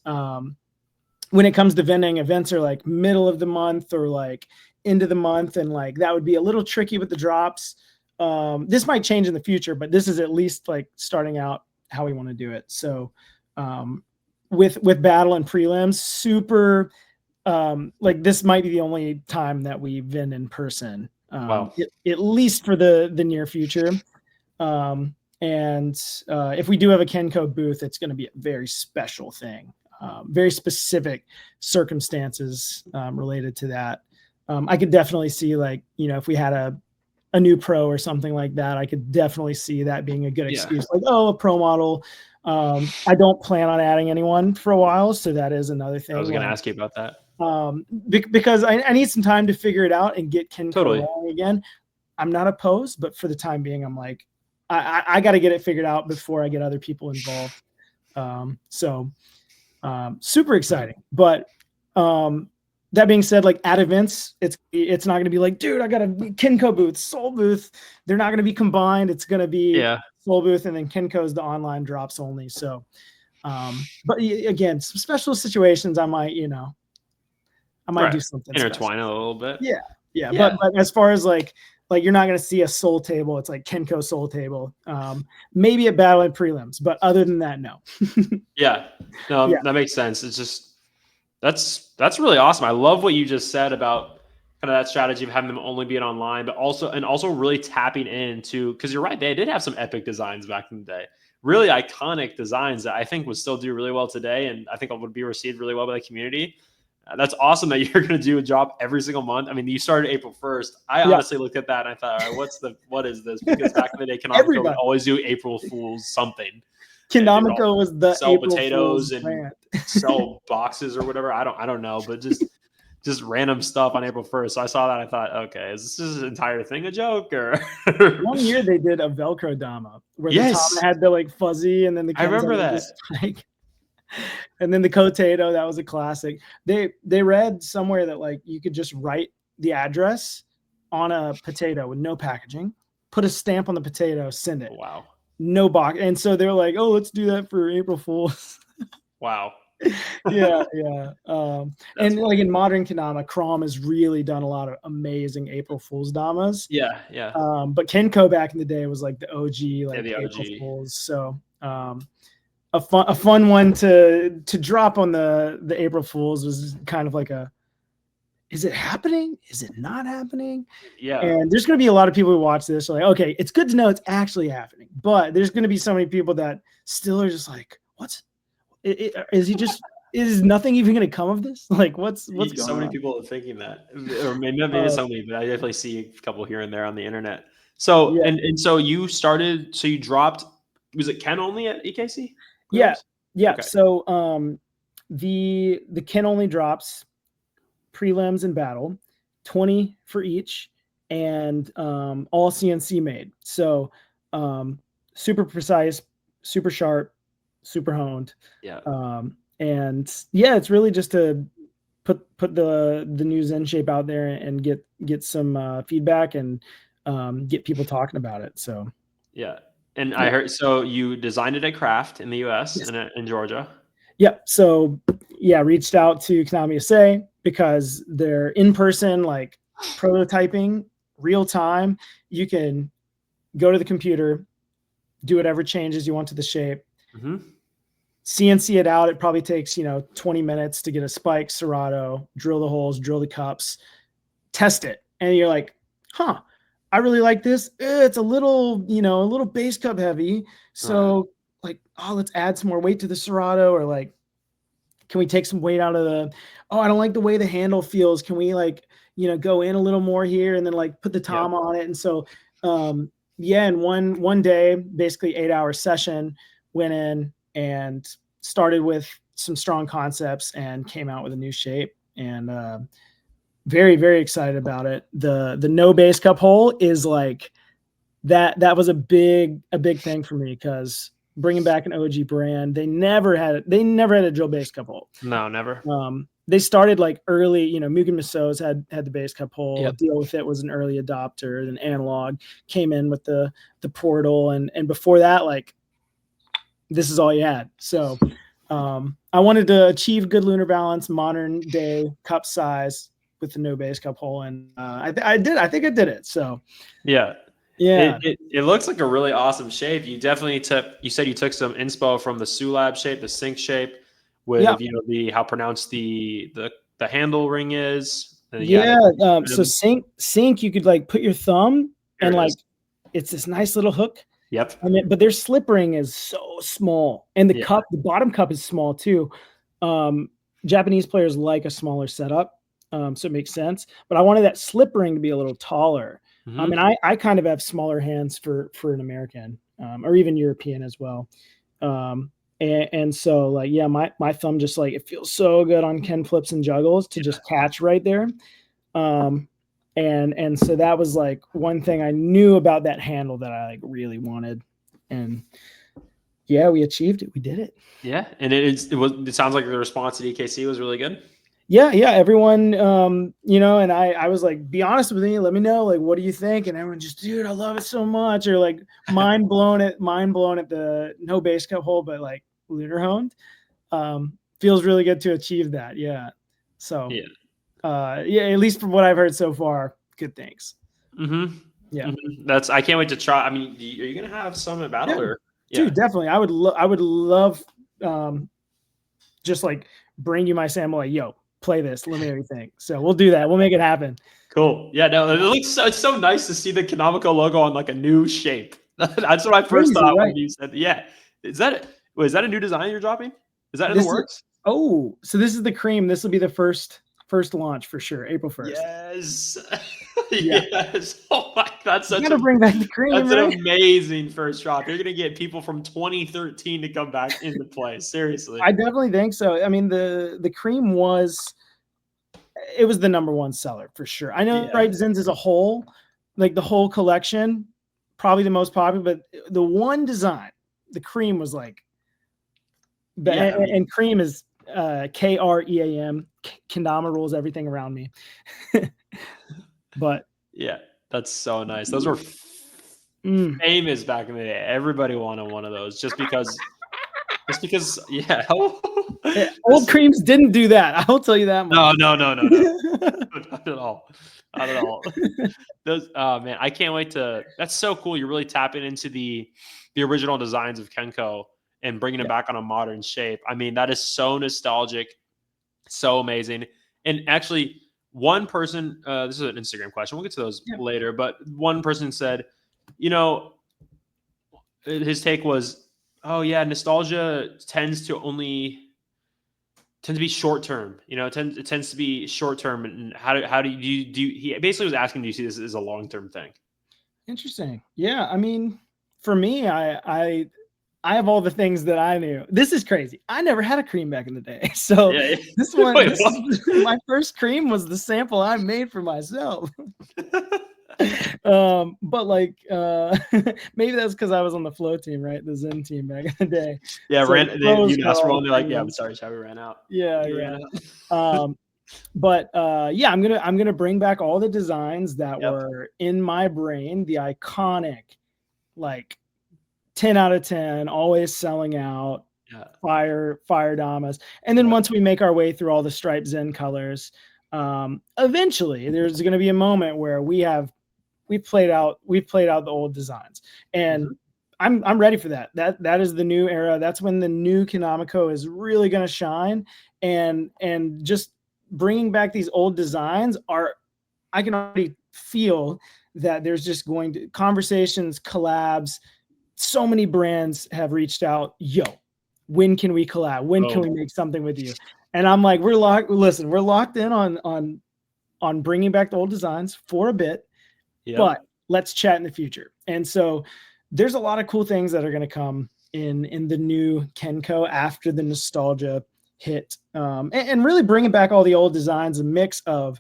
B: when it comes to vending, events are like middle of the month or like end of the month. And like, that would be a little tricky with the drops. This might change in the future, but this is at least like starting out how we want to do it. So with battle and prelims, super, like this might be the only time that we vend in person, at least for the near future. And if we do have a KenCo booth, it's going to be a very special thing, very specific circumstances related to that. I could definitely see, like, you know, if we had a new pro or something like that, I could definitely see that being a good excuse. Like, oh, a pro model. I don't plan on adding anyone for a while, so that is another thing.
A: I was going to ask you about that.
B: Because I need some time to figure it out and get KenCo rolling again. I'm not opposed, but for the time being, I'm like, I got to get it figured out before I get other people involved. Super exciting. But that being said, like at events, it's not going to be like, dude, I got a KenCo booth, Sol booth. They're not going to be combined. It's going to be Sol booth, and then KenCo is the online drops only. So, but again, some special situations, I might do something
A: intertwine
B: special.
A: A little bit.
B: Yeah. But as far as like you're not going to see a Sol table. It's like KenCo Sol table. Maybe a battle at prelims, but other than that, no.
A: That makes sense. It's just that's really awesome. I love what you just said about kind of that strategy of having them only being online, but also really tapping into, because you're right, they did have some epic designs back in the day, really iconic designs that I think would still do really well today, and I think would be received really well by the community. That's awesome that you're going to do a drop every single month. I mean, you started April 1st. I honestly looked at that and I thought, all right, what is this? Because back in the day, Kendama Co would always do April Fool's something.
B: Kendama Co was the
A: sell
B: April
A: potatoes
B: Fool's
A: and
B: brand.
A: sell boxes or whatever. I don't know, but just random stuff on April 1st. So I saw that. I thought, okay, is this entire thing a joke? Or
B: one year they did a Velcro Dama where the Tama had the like fuzzy, and then the
A: I remember that.
B: Like, and then the Cotato, that was a classic. They read somewhere that like you could just write the address on a potato with no packaging, put a stamp on the potato, send it.
A: Wow.
B: No box. And so they're like, oh, let's do that for April Fools.
A: Wow.
B: Yeah. And funny. Like in modern Kendama, Crom has really done a lot of amazing April Fool's Damas.
A: Yeah.
B: But KenCo back in the day was like the OG, like
A: the
B: April
A: OG.
B: Fools. So a fun one to drop on the April Fools was kind of like is it happening? Is it not happening?
A: Yeah.
B: And there's going to be a lot of people who watch this are like, okay, it's good to know it's actually happening. But there's going to be so many people that still are just like, is nothing even going to come of this? Like, what's going on?
A: So many people are thinking that, or maybe not so many, but I definitely see a couple here and there on the internet. So, yeah. and so you dropped, was it Ken only at EKC?
B: Yeah. Okay. So, the Ken only drops prelims and battle, 20 for each, and all CNC made. So super precise, super sharp, super honed.
A: Yeah.
B: And yeah, it's really just to put the new Zen shape out there and get some feedback and get people talking about it. So
A: yeah. And I heard, so you designed it at Craft in the US. Yes. in Georgia.
B: Yeah. So yeah, reached out to Konami SA because they're in-person, like prototyping, real time. You can go to the computer, do whatever changes you want to the shape, CNC it out. It probably takes, 20 minutes to get a spike, serrato, drill the holes, drill the cups, test it. And you're like, I really like this. It's a little base cup heavy. So let's add some more weight to the serrato, or like, can we take some weight out of I don't like the way the handle feels. Can we go in a little more here and then like put the Tom on it? And so, in one day, basically 8-hour session, went in and started with some strong concepts and came out with a new shape, and very, very excited about it. The no base cup hole is like that was a big thing for me, because bringing back an OG brand, they never had a drill base cup hole.
A: No, never.
B: They started like early, Mugen Maso's had the base cup hole.
A: Yep.
B: Deal With It was an early adopter, and Analog came in with the portal, and before that, like, this is all you had. So I wanted to achieve good lunar balance, modern day cup size with the no base cup hole, and I think I did it. So
A: yeah.
B: Yeah,
A: it looks like a really awesome shape. You definitely you said you took some inspo from the Sulab shape, the sync shape, with how pronounced the handle ring is.
B: So sync, you could like put your thumb and like it's this nice little hook.
A: Yep.
B: But their slip ring is so small, and the cup, the bottom cup is small too. Japanese players like a smaller setup, so it makes sense. But I wanted that slip ring to be a little taller. And I kind of have smaller hands for an American, or even European as well. And so like, my thumb just like, it feels so good on Ken flips and juggles to just catch right there. And so that was like one thing I knew about that handle that I like really wanted. And yeah, we achieved it. We did it.
A: Yeah. And it sounds like the response at EKC was really good.
B: Yeah. Everyone, and I was like, be honest with me. Let me know, like, what do you think? And everyone just, dude, I love it so much. Or like mind blown at the no base cup hole, but like lunar honed. Feels really good to achieve that. Yeah. So, at least from what I've heard so far, good things. Yeah.
A: I can't wait to try. I mean, are you going to have some at battle or?
B: Yeah. Dude, definitely. I would love, just like bring you my sample. Like, yo, play this. Let me know what you think. So we'll do that. We'll make it happen.
A: Cool. Yeah, no, it looks so, it's so nice to see the Kendama Co logo on like a new shape. That's what I first
B: Crazy,
A: thought
B: right?
A: when you said, yeah. Is that a new design you're dropping? Is that in
B: This
A: the
B: is
A: works?
B: so this is the cream. This will be the first launch for sure, April 1st.
A: Yes.
B: Yeah.
A: Yes. Oh my, that's
B: You gotta bring back the cream,
A: an
B: right?
A: amazing first drop. You're gonna get people from 2013 to come back into play. Seriously.
B: I definitely think so. I mean, the cream was the number one seller for sure. I know
A: Yeah.
B: Striped Zins as a whole, like the whole collection, probably the most popular, but the one design, the cream was like,
A: Yeah, I mean,
B: and cream is KREAM. Kendama rules everything around me. But
A: yeah, that's so nice. Those were famous back in the day. Everybody wanted one of those just because, yeah.
B: old creams didn't do that. I will tell you that much.
A: No. Not at all. Not at all. Those, oh man, I can't wait to. That's so cool. You're really tapping into the original designs of KenCo and bringing it back on a modern shape. I mean, that is so nostalgic, so amazing. And actually, one person, this is an Instagram question. We'll get to those later, but one person said, you know, his take was, oh yeah, nostalgia tends to be short term. You know, it tends to be short term. And how do you do? He basically was asking, do you see this as a long term thing?
B: Interesting. Yeah, I mean, for me, I have all the things that I knew. This is crazy. I never had a cream back in the day. So
A: Yeah.
B: this one,
A: Wait,
B: my first cream was the sample I made for myself. But like maybe that's because I was on the flow team, right? The Zen team back in the day.
A: Yeah,
B: so
A: you asked for one, they're like, yeah, I'm sorry, we ran out.
B: Yeah. But yeah, I'm gonna bring back all the designs that were in my brain, the iconic, like 10 out of 10, always selling out. Fire Damas. And then once we make our way through all the Striped Zen colors, eventually there's going to be a moment where we've played out the old designs, and I'm ready for that. That is the new era. That's when the new Kendama Co is really going to shine, and just bringing back these old designs I can already feel that there's just going to conversations, collabs. So many brands have reached out. Yo, when can we collab? When can we make something with you? And I'm like, we're locked in on bringing back the old designs for a bit, but let's chat in the future. And so there's a lot of cool things that are going to come in the new KenCo after the nostalgia hit, and really bringing back all the old designs, a mix of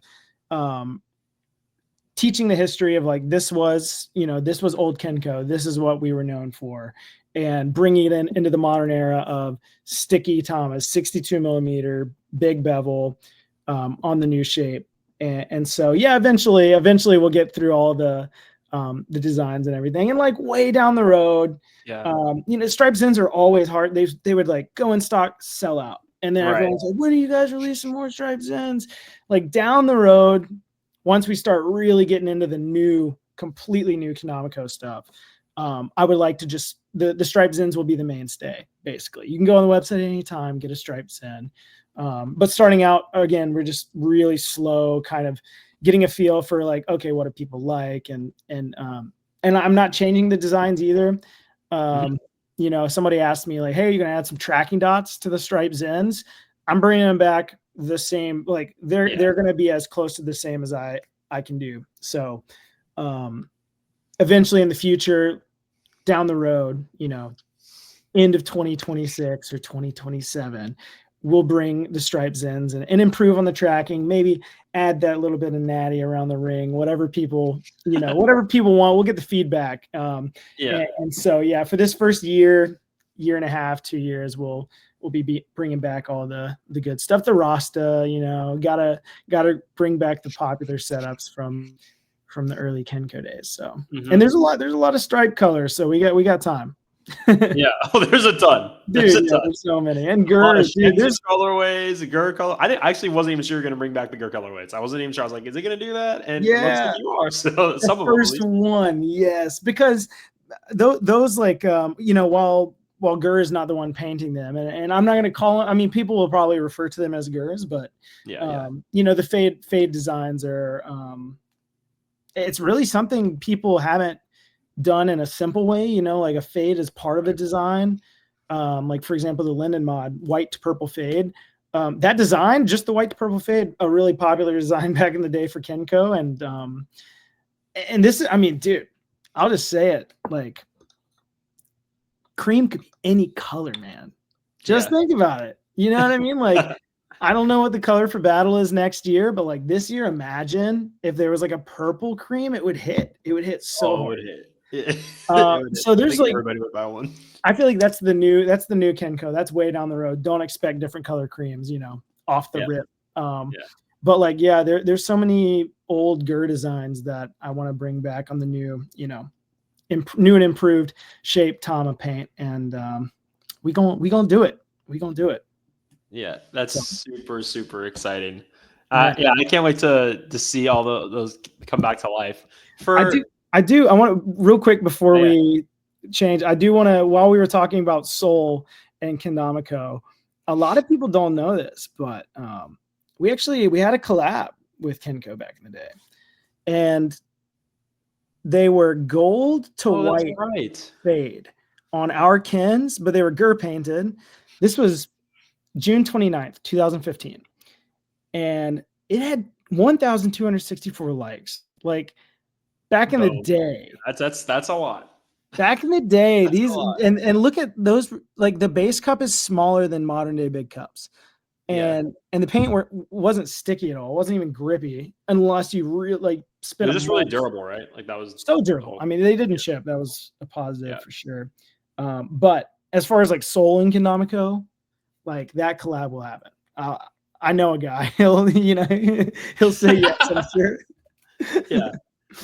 B: teaching the history of like, this was old KenCo. This is what we were known for, and bringing it into the modern era of sticky Thomas, 62 millimeter, big bevel, on the new shape. And so, yeah, eventually we'll get through all the designs and everything. And like way down the road, Striped Zins are always hard. They would like go in stock, sell out. And then everyone's like, when are you guys releasing more Striped Zins? Like down the road, once we start really getting into the completely new Kendama Co stuff, I would like to just, the Striped Zins will be the mainstay, basically. You can go on the website anytime, get a Striped Zin. But starting out, again, we're just really slow, kind of getting a feel for like, okay, what do people like? And I'm not changing the designs either. Somebody asked me like, hey, are you going to add some tracking dots to the Striped Zins? I'm bringing them back the same, like they're going to be as close to the same as I can do. So eventually in the future, down the road, end of 2026 or 2027, we'll bring the Striped Zins and improve on the tracking, maybe add that little bit of natty around the ring, whatever people want. We'll get the feedback. And so, yeah, for this first year and a half, 2 years, we'll be bringing back all the good stuff. The Rasta, gotta bring back the popular setups from the early KenCo days. So, and there's a lot of stripe colors. So we got time.
A: Yeah. Oh, there's a ton.
B: There's so many. And Gers,
A: there's colorways, the Gur color. I actually wasn't even sure you're going to bring back the Gur colorways. I wasn't even sure. I was like, is it going to do that? And it looks like you are. So some of them.
B: First one, yes, because those like while well, Gur is not the one painting them, and I'm not going to call them. I mean, people will probably refer to them as Gurs, but you know, the fade designs are it's really something people haven't done in a simple way. You know, like a fade is part of a design. Like for example, the Linden mod, white to purple fade. That design, just the white to purple fade, a really popular design back in the day for KenCo, and this is, I mean, dude, I'll just say it, like, cream could be any color, man. Just think about it. You know what I mean? Like, I don't know what the color for battle is next year, but like this year, imagine if there was like a purple cream, it would hit. It would hit so hard. So there's like,
A: everybody would buy one.
B: I feel like that's the new KenCo. That's way down the road. Don't expect different color creams, you know, off the rip. But like, yeah, there's so many old Gur designs that I want to bring back on the new, you know, new and improved shape Tama paint, and we gonna do it. We gonna do it.
A: Yeah, that's super exciting. I can't wait to see all those come back to life.
B: I do. I want to real quick before we change. I do want to, while we were talking about Sol and Kendama Co, a lot of people don't know this, but we had a collab with KenCo back in the day, and they were gold to white fade on our Kens, but they were Gur painted. This was June 29th, 2015. And it had 1,264 likes. Like back in the day.
A: That's a lot.
B: Back in the day, and look at those, like the base cup is smaller than modern day big cups. And the paint wasn't sticky at all. It wasn't even grippy unless you really like spit.
A: It was just really durable, right? Like that was
B: so durable. I mean, they didn't ship. That was a positive for sure. But as far as like Sol and Kendama Co, like that collab will happen. I know a guy. He'll say yes, I'm sure.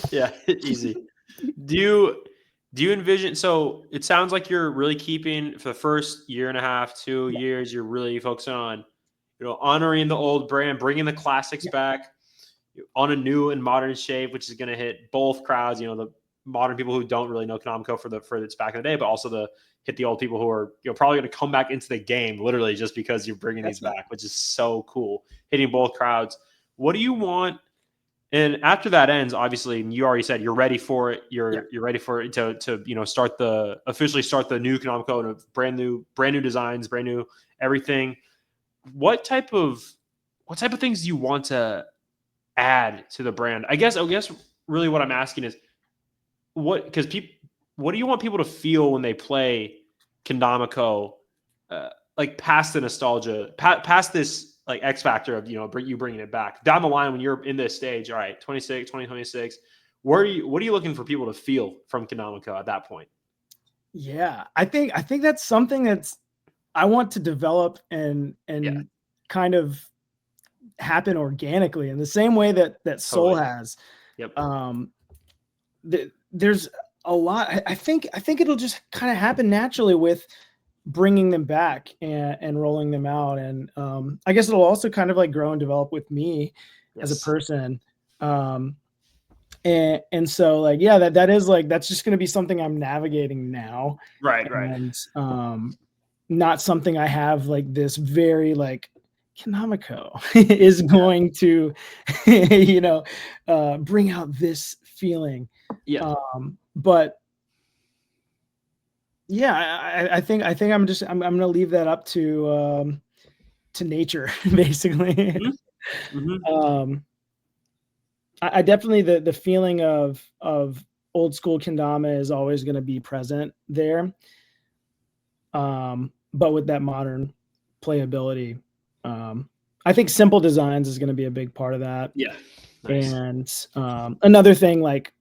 A: Yeah, easy. Do you envision? So it sounds like you're really keeping for the first year and a half, 2 years. You're really focusing on, you know, honoring the old brand, bringing the classics back on a new and modern shape, which is going to hit both crowds. You know, the modern people who don't really know Kendama Co for its back in the day, but also hit the old people who are, you know, probably going to come back into the game literally just because you're bringing these back, which is so cool. Hitting both crowds. What do you want? And after that ends, obviously, you already said you're ready for it. You're ready for it to you know officially start the new Kendama Co and brand new designs, brand new everything. What type of things do you want to add to the brand? I guess really what I'm asking is what do you want people to feel when they play Kendama Co, like past the nostalgia, past this like X factor of, you know, you bringing it back down the line when you're in this stage. All right, 2026. What are you looking for people to feel from Kendama Co at that point?
B: Yeah, I think that's something that's I want to develop and kind of happen organically in the same way that Sol has. There's a lot. I think it'll just kind of happen naturally with bringing them back and rolling them out. And I guess it'll also kind of like grow and develop with me as a person. And so like, yeah, that is like, that's just going to be something I'm navigating now.
A: Right.
B: And not something I have like this very like Kendama Co is going to, you know, bring out this feeling. But yeah, I think I'm going to leave that up to nature basically. I definitely, the feeling of old school Kendama is always going to be present there. But with that modern playability, I think simple designs is going to be a big part of that.
A: Yeah. Nice.
B: And another thing, like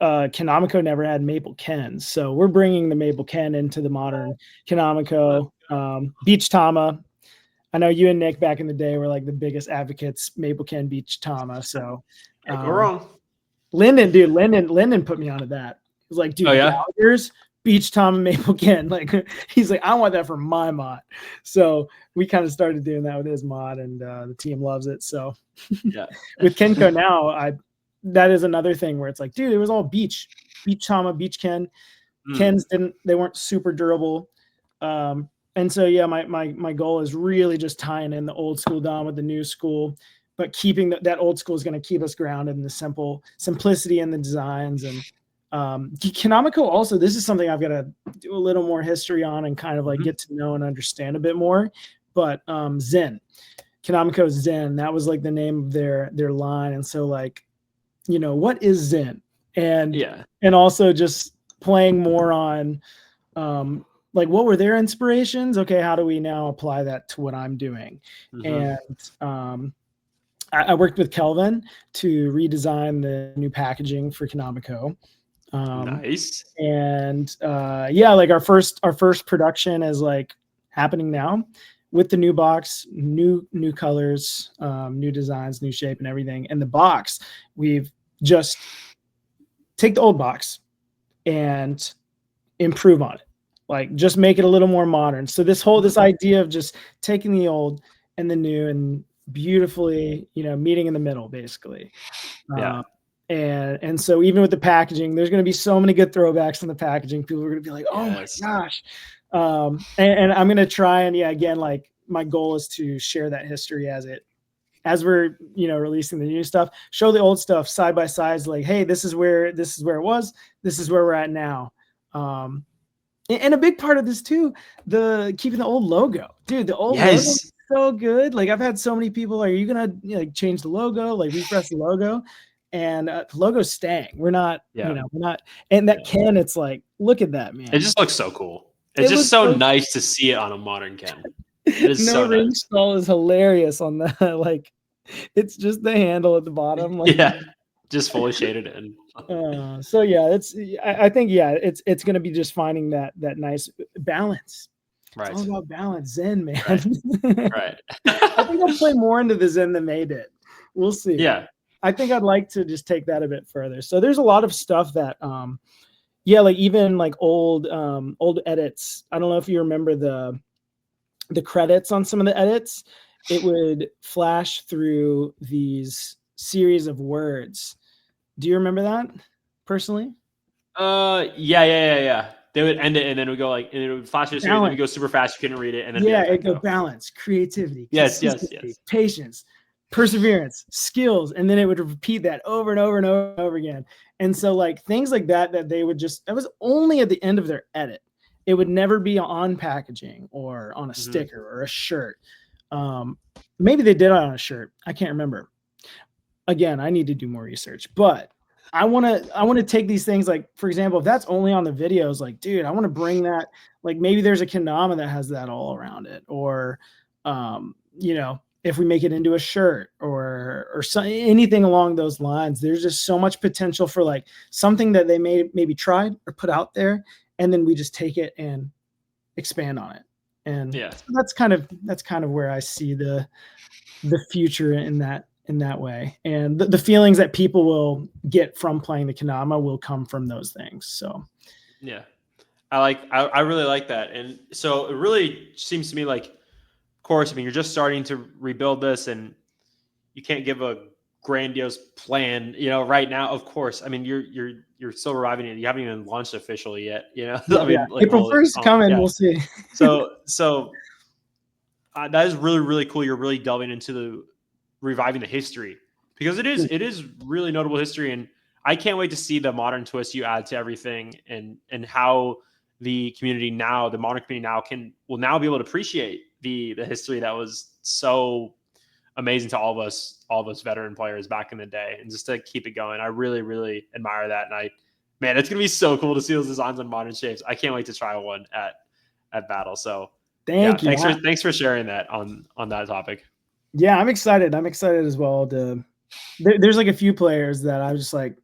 B: Kendama Co never had Maple Kens, so we're bringing the Maple Ken into the modern Kendama Co. Beach Tama. I know you and Nick back in the day were like the biggest advocates, Maple Ken Beach Tama. So
A: go wrong.
B: Lyndon put me onto that. He was like, dude, Gallagher's Beach Tama Maple Ken. Like, he's like, I want that for my mod. So we kind of started doing that with his mod, and the team loves it. So with KenCo now, that is another thing where it's like, dude, it was all beach Tama, beach Ken. Kens weren't super durable. And so, yeah, my goal is really just tying in the old school Dom with the new school, but keeping that old school is going to keep us grounded in the simplicity in the designs. And Kendama Co also, this is something I've got to do a little more history on and kind of like get to know and understand a bit more. But Zen, Kendama Co Zen, that was like the name of their line. And so, like, you know, what is Zen? And also just playing more on like, what were their inspirations? Okay, how do we now apply that to what I'm doing? And I worked with Kelvin to redesign the new packaging for Kendama Co.
A: Nice.
B: And yeah, like our first production is like happening now with the new box, new colors, new designs, new shape, and everything. And the box, we've just take the old box and improve on it. Like, just make it a little more modern. So this idea of just taking the old and the new and beautifully, you know, meeting in the middle, basically. And so even with the packaging, there's going to be so many good throwbacks in the packaging. People are going to be like, oh my gosh. And I'm going to try and, again, like, my goal is to share that history as we're, you know, releasing the new stuff, show the old stuff side by side. Like, hey, this is where it was. This is where we're at now. And a big part of this too, keeping the old logo, dude. The old logo is so good. Like, I've had so many people, are you gonna, you know, like, change the logo, like refresh the logo? And the logo's staying. We're not, you know, we're not. And that Ken, it's like, look at that, man.
A: It just looks so cool. It's just so nice to see it on a modern Ken. It is so
B: ring
A: nice.
B: stall is hilarious on that. Like, it's just the handle at the bottom. Like,
A: just fully shaded in.
B: So yeah, I think it's going to be just finding that nice balance.
A: Right.
B: It's all about balance. Zen, man.
A: Right.
B: I think I'll play more into the Zen than they did. We'll see.
A: Yeah.
B: I think I'd like to just take that a bit further. So there's a lot of stuff that like even like old edits. I don't know if you remember the credits on some of the edits. It would flash through these series of words. Do you remember that personally?
A: Yeah. They would end it, and then it would go like, and it would flash it, and it would go super fast. You couldn't read it, and then
B: it go balance, creativity,
A: yes,
B: patience, perseverance, skills, and then it would repeat that over and over and over and over again. And so, like, things like that they would just, that was only at the end of their edit. It would never be on packaging or on a sticker or a shirt. Maybe they did it on a shirt. I can't remember. Again, I need to do more research, but I want to take these things, like, for example, if that's only on the videos, like, dude, I want to bring that, like, maybe there's a Kendama that has that all around it, or, you know, if we make it into a shirt or anything along those lines. There's just so much potential for, like, something that they maybe tried or put out there, and then we just take it and expand on it. And that's kind of where I see the future in that way. And the feelings that people will get from playing the Kendama will come from those things. So
A: yeah, I really like that. And so it really seems to me like, of course, I mean, you're just starting to rebuild this, and you can't give a grandiose plan, you know, right now. Of course, I mean, you're still reviving it. You haven't even launched officially yet, you know. I mean, like,
B: April 1st coming, we'll see.
A: so that is really, really cool. You're really delving into the reviving the history, because it is really notable history, and I can't wait to see the modern twist you add to everything, and how the community now, the modern community now will now be able to appreciate the history that was so amazing to all of us veteran players back in the day, and just to keep it going. I really, really admire that. And man, it's gonna be so cool to see those designs on modern shapes. I can't wait to try one at Battle. So
B: thank you.
A: Thanks for sharing that on that topic.
B: Yeah, I'm excited. I'm excited as well. There's like a few players that I was just like,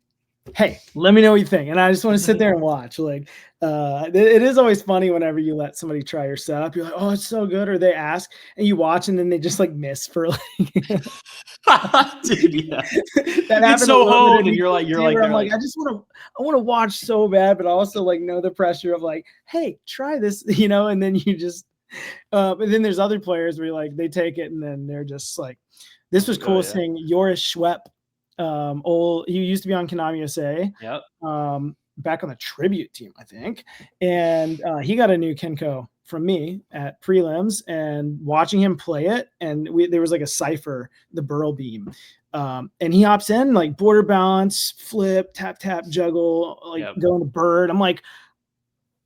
B: hey, let me know what you think. And I just want to sit there and watch. Like, it is always funny whenever you let somebody try your setup. You're like, oh, it's so good. Or they ask and you watch, and then they just like miss for like,
A: dude, yeah. That
B: it's
A: so honed, and you're like,
B: I'm like, I want to watch so bad, but also like know the pressure of like, hey, try this, you know, and then you just, and then there's other players where like they take it and then they're just like, this was cool seeing Joris Schwepp. He used to be on Konami USA.
A: Yep.
B: Back on the tribute team, I think. And he got a new KenCo from me at prelims and watching him play it. And there was like a cipher, the Burl beam. And he hops in like border balance, flip, tap, tap, juggle, like going to bird. I'm like,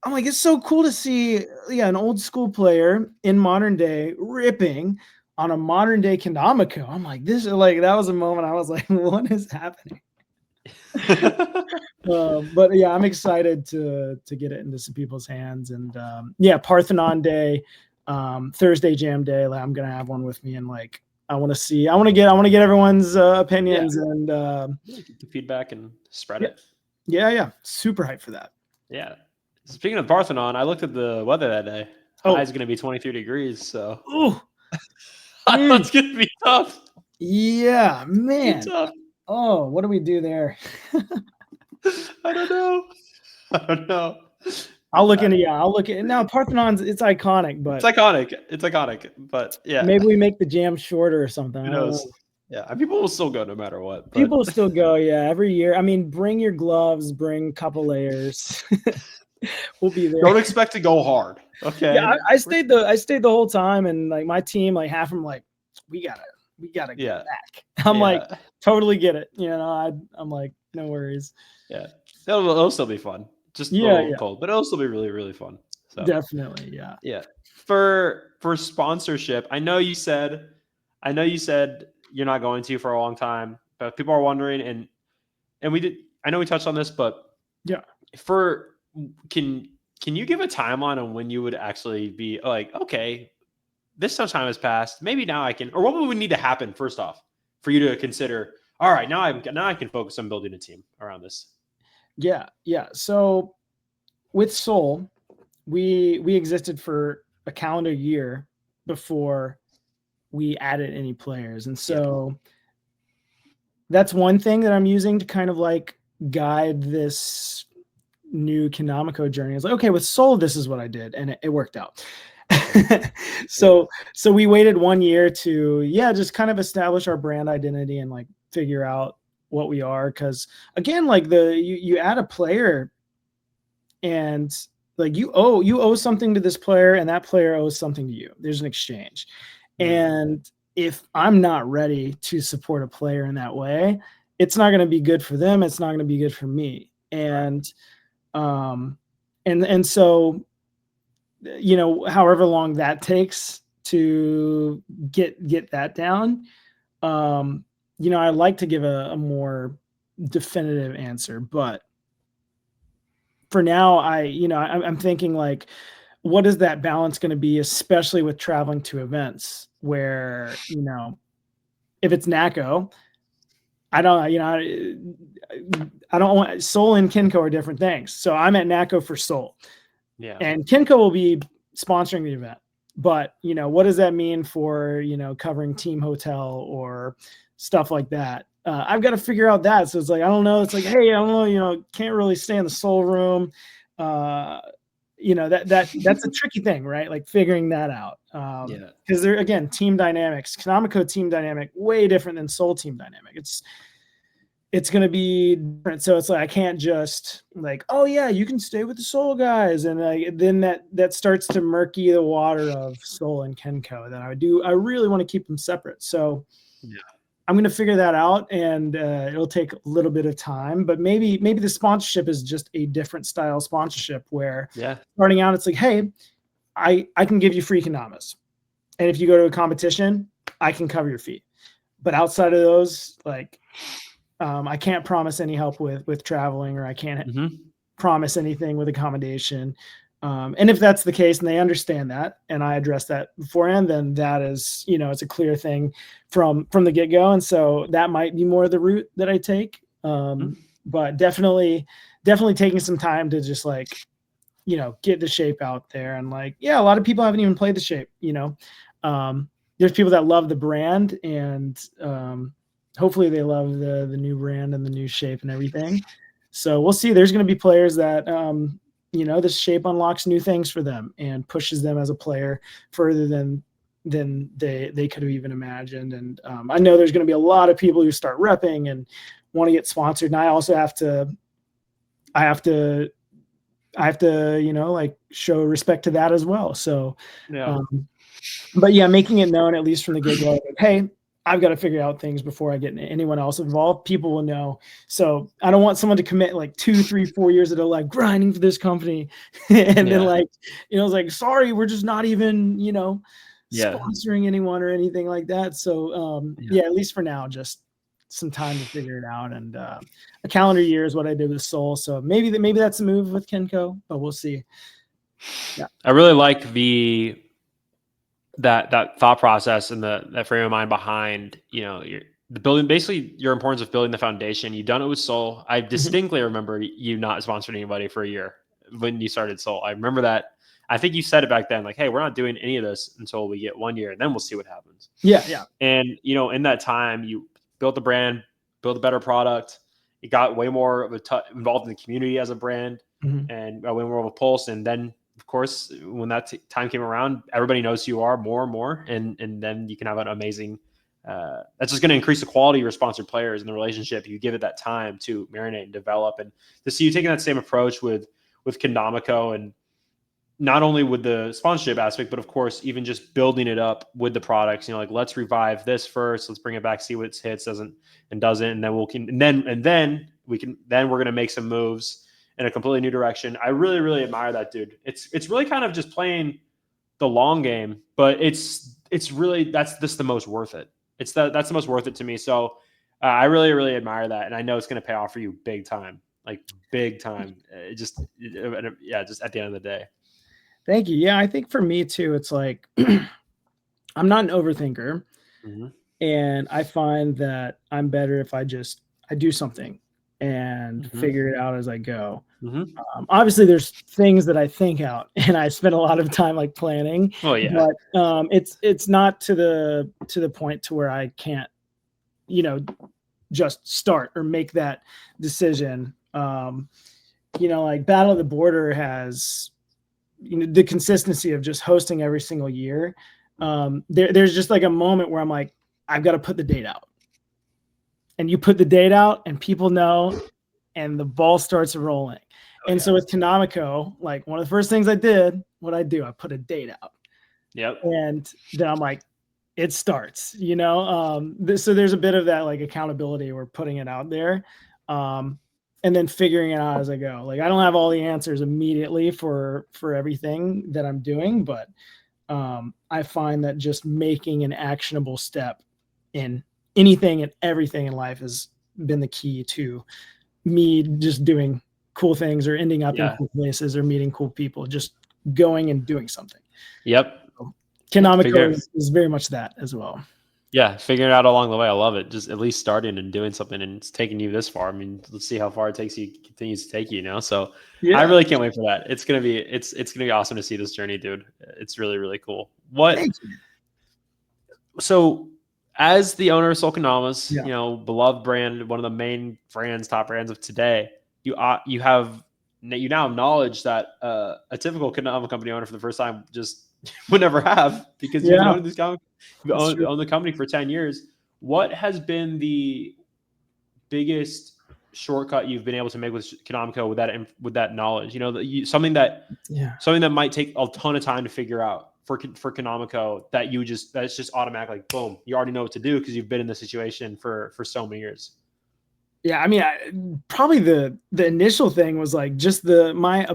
B: it's so cool to see an old school player in modern day ripping on a modern day Kendama Co. I'm like, that was a moment I was like, what is happening? But yeah, I'm excited to get it into some people's hands. And Parthenon Day, Thursday Jam Day, like I'm gonna have one with me, and like I want to get everyone's opinions and
A: get the feedback and spread it.
B: Yeah, super hyped for that.
A: Yeah. Speaking of Parthenon, I looked at the weather that day. High is going to be 23 degrees, so that's going to be tough.
B: Yeah, man. Oh, what do we do there?
A: I don't know.
B: I'll look into now. Parthenon's it's iconic, but
A: it's iconic. But yeah,
B: maybe we make the jam shorter or something.
A: Who knows? Yeah, people will still go no matter what. But.
B: People will still go. Yeah, every year. I mean, bring your gloves. Bring a couple layers. We'll be there.
A: Don't expect to go hard. Okay.
B: Yeah, I stayed the whole time, and like my team, like half of them, like we gotta get back. I'm like, totally get it. You know, I'm like, no worries.
A: Yeah, it'll still be fun. Just a little cold, but it'll still be really, really fun. So.
B: Definitely, yeah.
A: Yeah. For sponsorship, I know you said you're not going to for a long time, but people are wondering, and we did. I know we touched on this, but can you give a timeline on when you would actually be like, okay, this time has passed, maybe now I can, or what would need to happen first off for you to consider, all right, now I can focus on building a team around this.
B: Yeah. So with Sol, we existed for a calendar year before we added any players. And so that's one thing that I'm using to kind of like guide this new Kendama Co journey. It's like, okay, with Sol, this is what I did, and it worked out. So we waited 1 year to just kind of establish our brand identity and like figure out what we are. Because again, like you add a player, and like you owe something to this player, and that player owes something to you. There's an exchange. And if I'm not ready to support a player in that way, it's not going to be good for them. It's not going to be good for me. And so, you know, however long that takes to get that down, you know, I like to give a more definitive answer, but for now, I'm thinking like, what is that balance going to be, especially with traveling to events where, you know, if it's NACO, I don't want Sol and KenCo are different things. So I'm at NACO for Sol. Yeah. And KenCo will be sponsoring the event. But, you know, what does that mean for, you know, covering team hotel or stuff like that? I've got to figure out that. So it's like, I don't know. It's like, hey, I don't know, you know, can't really stay in the Sol room. You know, that's a tricky thing, right? Like figuring that out. Because they're, again, team dynamics, Kendama Co team dynamic, way different than Sol team dynamic. It's going to be different. So it's like, I can't just like, oh yeah, you can stay with the Sol guys. And then that starts to murky the water of Sol and KenCo. Then I really want to keep them separate. So I'm going to figure that out, and it'll take a little bit of time, but maybe the sponsorship is just a different style sponsorship where starting out, it's like, hey, I can give you free Kendamas. And if you go to a competition, I can cover your fee. But outside of those, like, I can't promise any help with traveling, or I can't promise anything with accommodation. And if that's the case and they understand that, and I address that beforehand, then that is, you know, it's a clear thing from the get-go. And so that might be more the route that I take. But definitely taking some time to just like, you know, get the shape out there. And like, a lot of people haven't even played the shape, you know. There's people that love the brand, and hopefully they love the new brand and the new shape and everything. So we'll see. There's going to be players that, you know, this shape unlocks new things for them and pushes them as a player further than they could have even imagined. And I know there's going to be a lot of people who start repping and want to get sponsored. And I also have to I have to, like show respect to that as well. So,
A: Yeah.
B: but yeah, making it known at least from the get-go, like, hey, I've got to figure out things before I get anyone else involved. People will know. So I don't want someone to commit like 2, 3, 4 years of their life grinding for this company. And then like, it's like, sorry, we're just not even, sponsoring anyone or anything like that. So yeah, at least for now, just some time to figure it out. And a calendar year is what I did with Sol. So maybe that's a move with KenCo, but we'll see.
A: Yeah. I really like that thought process and that frame of mind behind, the building, basically your importance of building the foundation. You've done it with Sol. I distinctly remember you not sponsoring anybody for a year when you started Sol. I remember that. I think you said it back then, like, hey, we're not doing any of this until we get 1 year and then we'll see what happens.
B: Yeah. Yeah.
A: And, in that time you built the brand, built a better product. You got way more of involved in the community as a brand and way more of a pulse. And then, of course, when that time came around, everybody knows who you are more and more. And then you can have an amazing, that's just going to increase the quality of your sponsored players and the relationship. You give it that time to marinate and develop. And to see you taking that same approach with Kendama Co, and not only with the sponsorship aspect, but of course, even just building it up with the products, like, let's revive this first. Let's bring it back, see what hits, doesn't. And then we're going to make some moves in a completely new direction. I really, really admire that, dude. It's really kind of just playing the long game, but it's really, that's just the most worth it. That's the most worth it to me. So I really, really admire that. And I know it's going to pay off for you big time, just at the end of the day.
B: Thank you. Yeah, I think for me too, it's like I'm not an overthinker, and I find that I'm better if I do something and figure it out as I go. Obviously, there's things that I think out, and I spend a lot of time like planning.
A: Oh yeah,
B: but it's not to the point to where I can't, just start or make that decision. Like Battle of the Border has, the consistency of just hosting every single year. There's just like a moment where I'm like, I've got to put the date out, and you put the date out and people know, and the ball starts rolling. So with Kendama Co, like one of the first things I did, I put a date out.
A: Yep.
B: And then I'm like, it starts, so there's a bit of that like accountability. We're putting it out there. And then figuring it out as I go. Like I don't have all the answers immediately for everything that I'm doing, but I find that just making an actionable step in anything and everything in life has been the key to me just doing cool things or ending up in cool places or meeting cool people, just going and doing something.
A: Yep.
B: Kendama Co is very much that as well.
A: Yeah, figuring it out along the way. I love it. Just at least starting and doing something, and it's taking you this far. I mean, let's see how far it continues to take you. So I really can't wait for that. It's gonna be awesome to see this journey, dude. It's really, really cool. So as the owner of Sol Kendamas, beloved brand, one of the main brands, top brands of today, you now have knowledge that a typical Kendama company owner for the first time just would never have, because you've known this company. You've owned the company for 10 years. What has been the biggest shortcut you've been able to make with Kendama Co with that knowledge? Something that might take a ton of time to figure out for Kendama Co that's just automatic, like boom, you already know what to do because you've been in the situation for so many years.
B: Yeah, I mean, probably the initial thing was like just my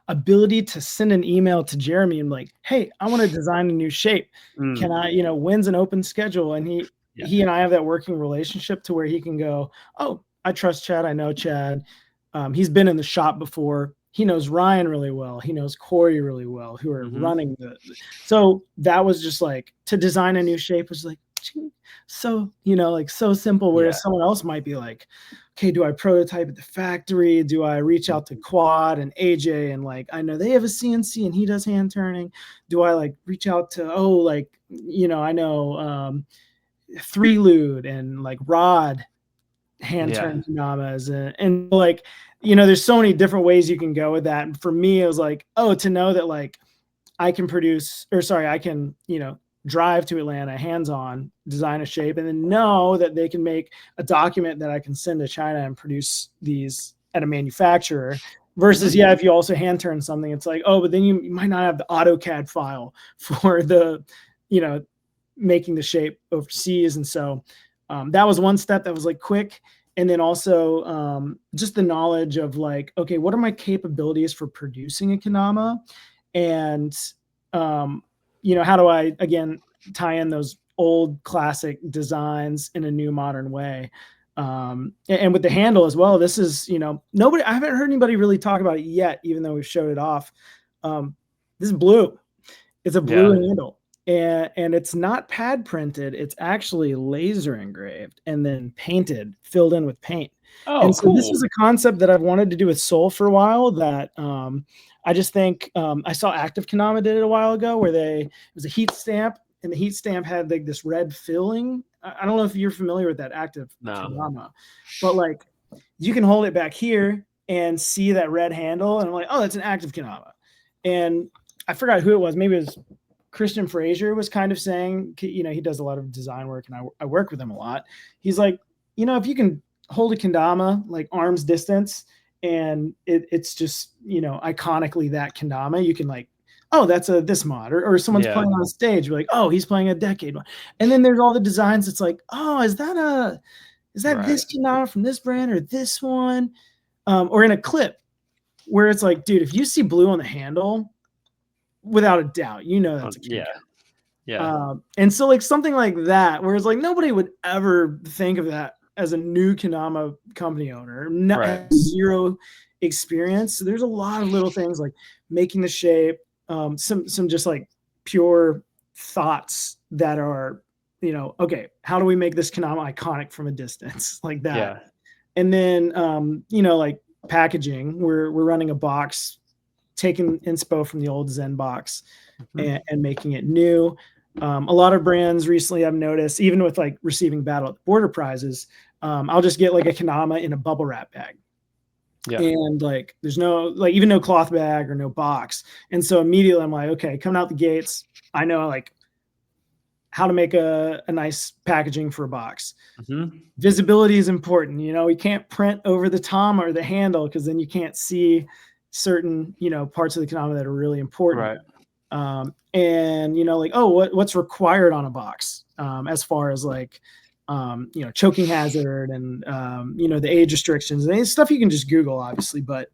B: ability to send an email to Jeremy and like, hey, I want to design a new shape. Can I, when's an open schedule? And he and I have that working relationship to where he can go, oh, I trust Chad. I know Chad. He's been in the shop before. He knows Ryan really well. He knows Corey really well, who are running so that was just like, to design a new shape was like, so, like so simple, whereas someone else might be like, okay, do I prototype at the factory? Do I reach out to Quad and AJ? And like, I know they have a CNC and he does hand turning. Do I like reach out to, I know 3Lude and like Rod hand turn Kendamas and like, there's so many different ways you can go with that. And for me, it was like, to know that like I can drive to Atlanta, hands-on, design a shape, and then know that they can make a document that I can send to China and produce these at a manufacturer. Versus, yeah, if you also hand turn something, it's like, oh, but then you might not have the AutoCAD file for the, making the shape overseas. And so that was one step that was like quick. And then also just the knowledge of like, okay, what are my capabilities for producing a Kendama? And, how do I, again, tie in those old classic designs in a new modern way? And with the handle as well, this is, I haven't heard anybody really talk about it yet, even though we've showed it off. This is blue. It's a blue handle. And it's not pad printed. It's actually laser engraved and then painted, filled in with paint.
A: Oh,
B: and so
A: cool.
B: This is a concept that I've wanted to do with Sol for a while that I just think I saw Active Kendama did it a while ago where it was a heat stamp and the heat stamp had like this red filling. I don't know if you're familiar with that Active Kendama, but like you can hold it back here and see that red handle. And I'm like, oh, that's an Active Kendama. And I forgot who it was. Maybe it was Christian Frazier was kind of saying, he does a lot of design work and I work with him a lot. He's like, if you can hold a Kendama like arm's distance and it's just, iconically that Kendama, you can like, oh, that's this mod or someone's playing on stage. You're like, oh, he's playing a decade mod. And then there's all the designs. It's like, oh, is that this Kendama from this brand or this one? Or in a clip where it's like, dude, if you see blue on the handle, without a doubt, that's a KenCo. And so like something like that, where it's like nobody would ever think of that as a new Kendama company owner, zero experience. So there's a lot of little things like making the shape, some just like pure thoughts that are, okay, how do we make this Kendama iconic from a distance like that? Yeah. And then, like packaging, we're running a box, taking inspo from the old Zen box and making it new. A lot of brands recently I've noticed, even with like receiving Battle at the Border prizes, I'll just get like a Kendama in a bubble wrap bag. Yeah. And like, there's even no cloth bag or no box. And so immediately I'm like, okay, coming out the gates, I know like how to make a nice packaging for a box. Visibility is important. We can't print over the tom or the handle because then you can't see certain, parts of the Kendama that are really important. Right. And, like, oh, what's required on a box as far as like, choking hazard and, the age restrictions and stuff you can just Google, obviously. But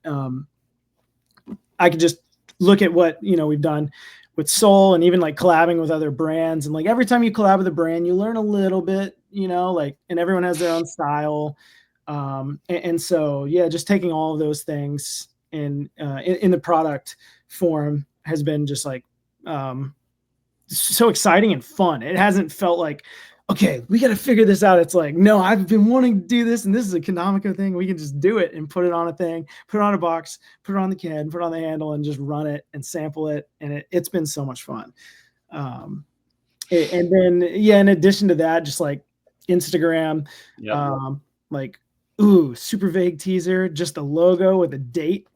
B: I could just look at what, we've done with Sol and even like collabing with other brands. And like every time you collab with a brand, you learn a little bit, like, and everyone has their own style. And so, yeah, just taking all of those things in the product form has been just like so exciting and fun. It hasn't felt like, okay, we got to figure this out. It's like, no, I've been wanting to do this, and this is a Kendama Co thing. We can just do it and put it on a thing, put it on a box, put it on the can, put it on the handle, and just run it and sample it. And it's been so much fun. And then, yeah, in addition to that, just like Instagram, like, ooh, super vague teaser, just a logo with a date.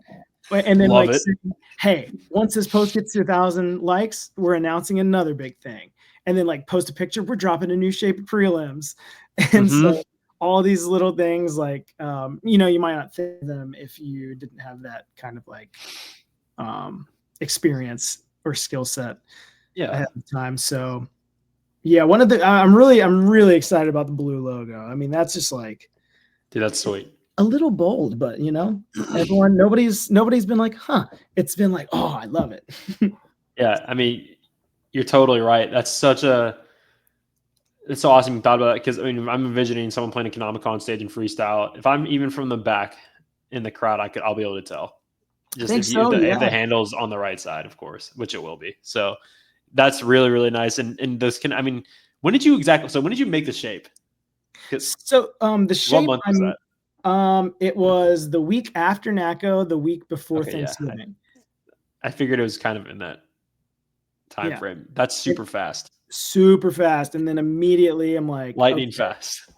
B: And then saying, hey, once this post gets to 1,000 likes, we're announcing another big thing. And then like post a picture, we're dropping a new shape of prelims. And so all these little things like, you might not think of them if you didn't have that kind of like experience or skill set ahead of time. So yeah, I'm really excited about the blue logo. I mean, that's just like,
A: dude, that's sweet.
B: A little bold, but everyone, nobody's been like, huh. It's been like, oh, I love it.
A: Yeah, I mean, you're totally right. It's so awesome you thought about it because I mean, I'm envisioning someone playing a Kendama Co on stage in freestyle. If I'm even from the back in the crowd, I'll be able to tell. Just if the handle's on the right side, of course, which it will be. So that's really, really nice. And this can, I mean, when did you make the shape?
B: So the shape,
A: what month was that?
B: It was the week after NACO, the week before Thanksgiving.
A: I figured it was kind of in that time frame. That's super fast.
B: Super fast. And then immediately I'm like,
A: lightning fast.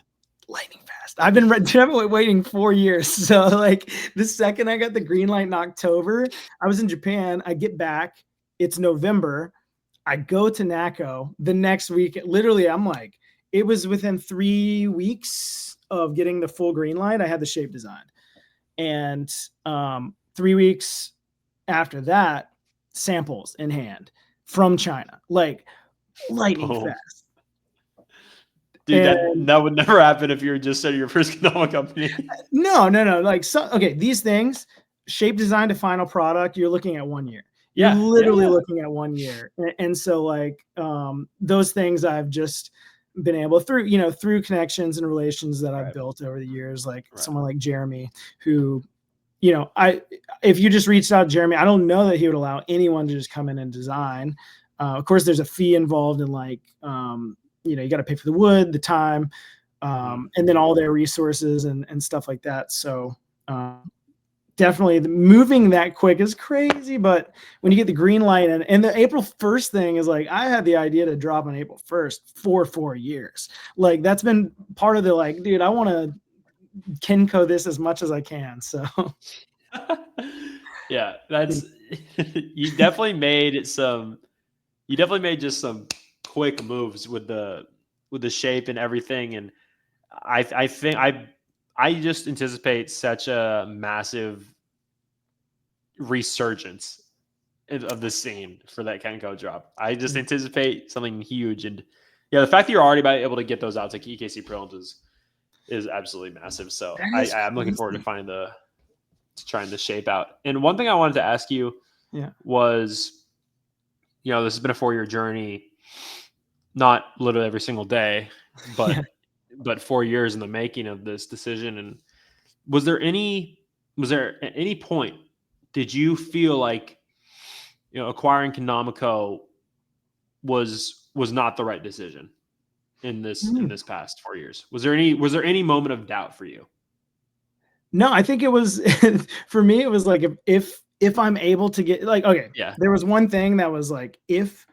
B: I've been waiting 4 years. So like the second I got the green light in October, I was in Japan. I get back, it's November. I go to NACO the next week. Literally, I'm like, it was within 3 weeks of getting the full green light. I had the shape designed. And 3 weeks after that, samples in hand from China, like lightning fast.
A: Dude, that would never happen if you were just starting your first Kendama company.
B: No. Like, so, okay, these things, shape design to final product, you're looking at 1 year. You're literally looking at 1 year. And so like, those things I've just been able through connections and relations that I've built over the years, like someone like Jeremy, who, if you just reached out to Jeremy, I don't know that he would allow anyone to just come in and design. Of course, there's a fee involved in like, you got to pay for the wood, the time, and then all their resources and stuff like that. So definitely moving that quick is crazy. But when you get the green light and the April 1st thing is like, I had the idea to drop on April 1st for 4 years. Like that's been part of the like, dude, I want to KenCo this as much as I can. So
A: yeah, that's you definitely made just some quick moves with the shape and everything. And I think I just anticipate such a massive resurgence of the scene for that KenCo drop. I just anticipate something huge. And yeah, the fact that you're already able to get those out to EKC prelims is absolutely massive. So I'm looking forward to trying to shape out. And one thing I wanted to ask you was, this has been a 4-year journey, not literally every single day, but 4 years in the making of this decision. And was there at any point, did you feel like, acquiring Kendama Co was not the right decision in this past 4 years? Was there any moment of doubt for you?
B: No, I think it was for me. It was like if I'm able to get like, okay, there was one thing that was like, if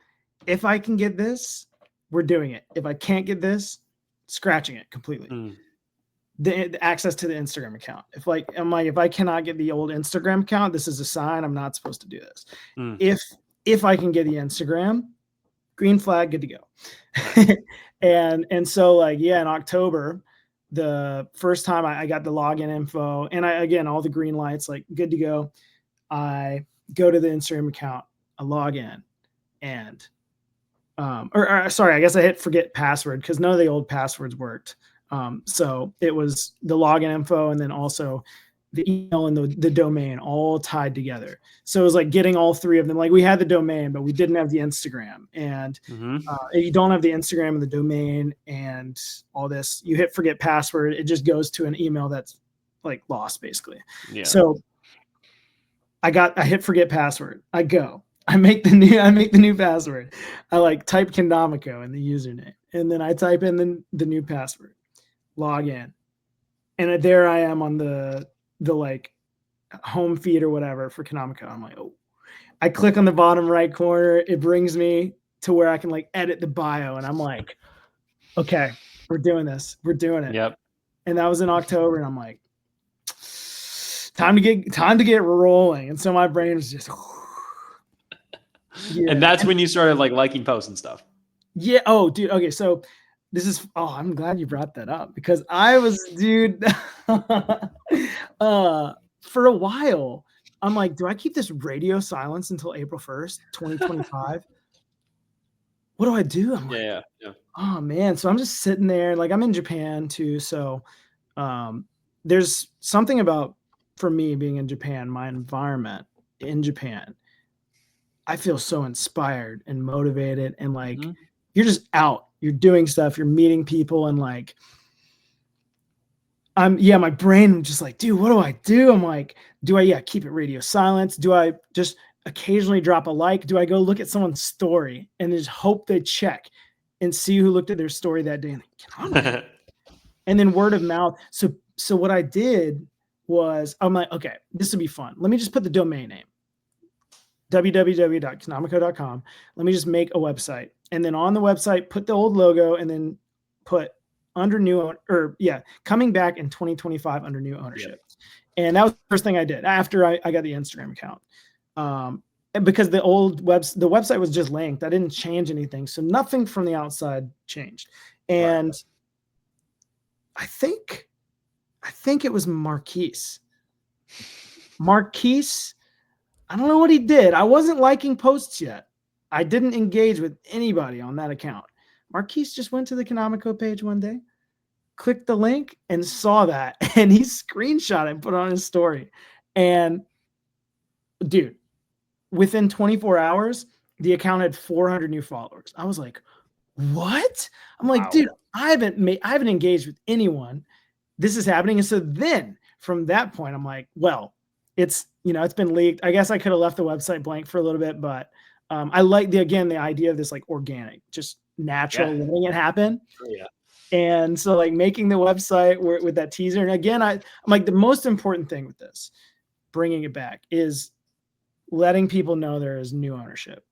B: I can get this, we're doing it. If I can't get this, scratching it completely. The access to the Instagram account. If I cannot get the old Instagram account, this is a sign I'm not supposed to do this. If I can get the Instagram, green flag, good to go. and so like, in October, the first time I got the login info and again, all the green lights, like good to go. I go to the Instagram account, I log in and, sorry, I guess I hit forget password because none of the old passwords worked. So it was the login info and then also the email and the domain all tied together. So it was like getting all three of them. Like we had the domain, but we didn't have the Instagram. And if you don't have the Instagram and the domain and all this, you hit forget password. It just goes to an email that's like lost basically. Yeah. So I hit forget password. I make the new password. I like type Kendama Co in the username. And then I type in the new password, log in. And there I am on the like home feed or whatever for Kendama Co. I'm like, oh, I click on the bottom right corner. It brings me to where I can like edit the bio. And I'm like, okay, we're doing this. We're doing it.
A: Yep.
B: And that was in October. And I'm like, time to get rolling. And so my brain was just,
A: and that's when you started like liking posts and stuff.
B: Yeah. Oh, dude. Okay. So I'm glad you brought that up because I was, dude, for a while, I'm like, do I keep this radio silence until April 1st, 2025? What do I do? I'm like,
A: yeah.
B: Oh man. So I'm just sitting there, like I'm in Japan too. So there's something about, for me being in Japan, my environment in Japan, I feel so inspired and motivated and like, you're just out, you're doing stuff, you're meeting people. And like, my brain just like, dude, what do I do? I'm like, do I keep it radio silence? Do I just occasionally drop a like? Do I go look at someone's story and just hope they check and see who looked at their story that day? And then word of mouth. So what I did was I'm like, okay, this would be fun. Let me just put the domain name, www.kendamaco.com. Let me just make a website. And then on the website, put the old logo and then put under new coming back in 2025 under new ownership. Yeah. And that was the first thing I did after I got the Instagram account. Because the website was just linked. I didn't change anything. So nothing from the outside changed. And I think it was Marquise Marquise, I don't know what he did. I wasn't liking posts yet. I didn't engage with anybody on that account. Marquise just went to the Kendama Co page one day, clicked the link, and saw that. And he screenshot it and put it on his story. And dude, within 24 hours, the account had 400 new followers. I was like, what? I'm like, dude, I haven't engaged with anyone. This is happening. And so then from that point, I'm like, well, it's been leaked. I guess I could have left the website blank for a little bit, but I like the idea of this like organic, just natural, letting it happen.
A: Yeah.
B: And so like making the website with that teaser. And again, I'm like, the most important thing with this, bringing it back, is letting people know there is new ownership,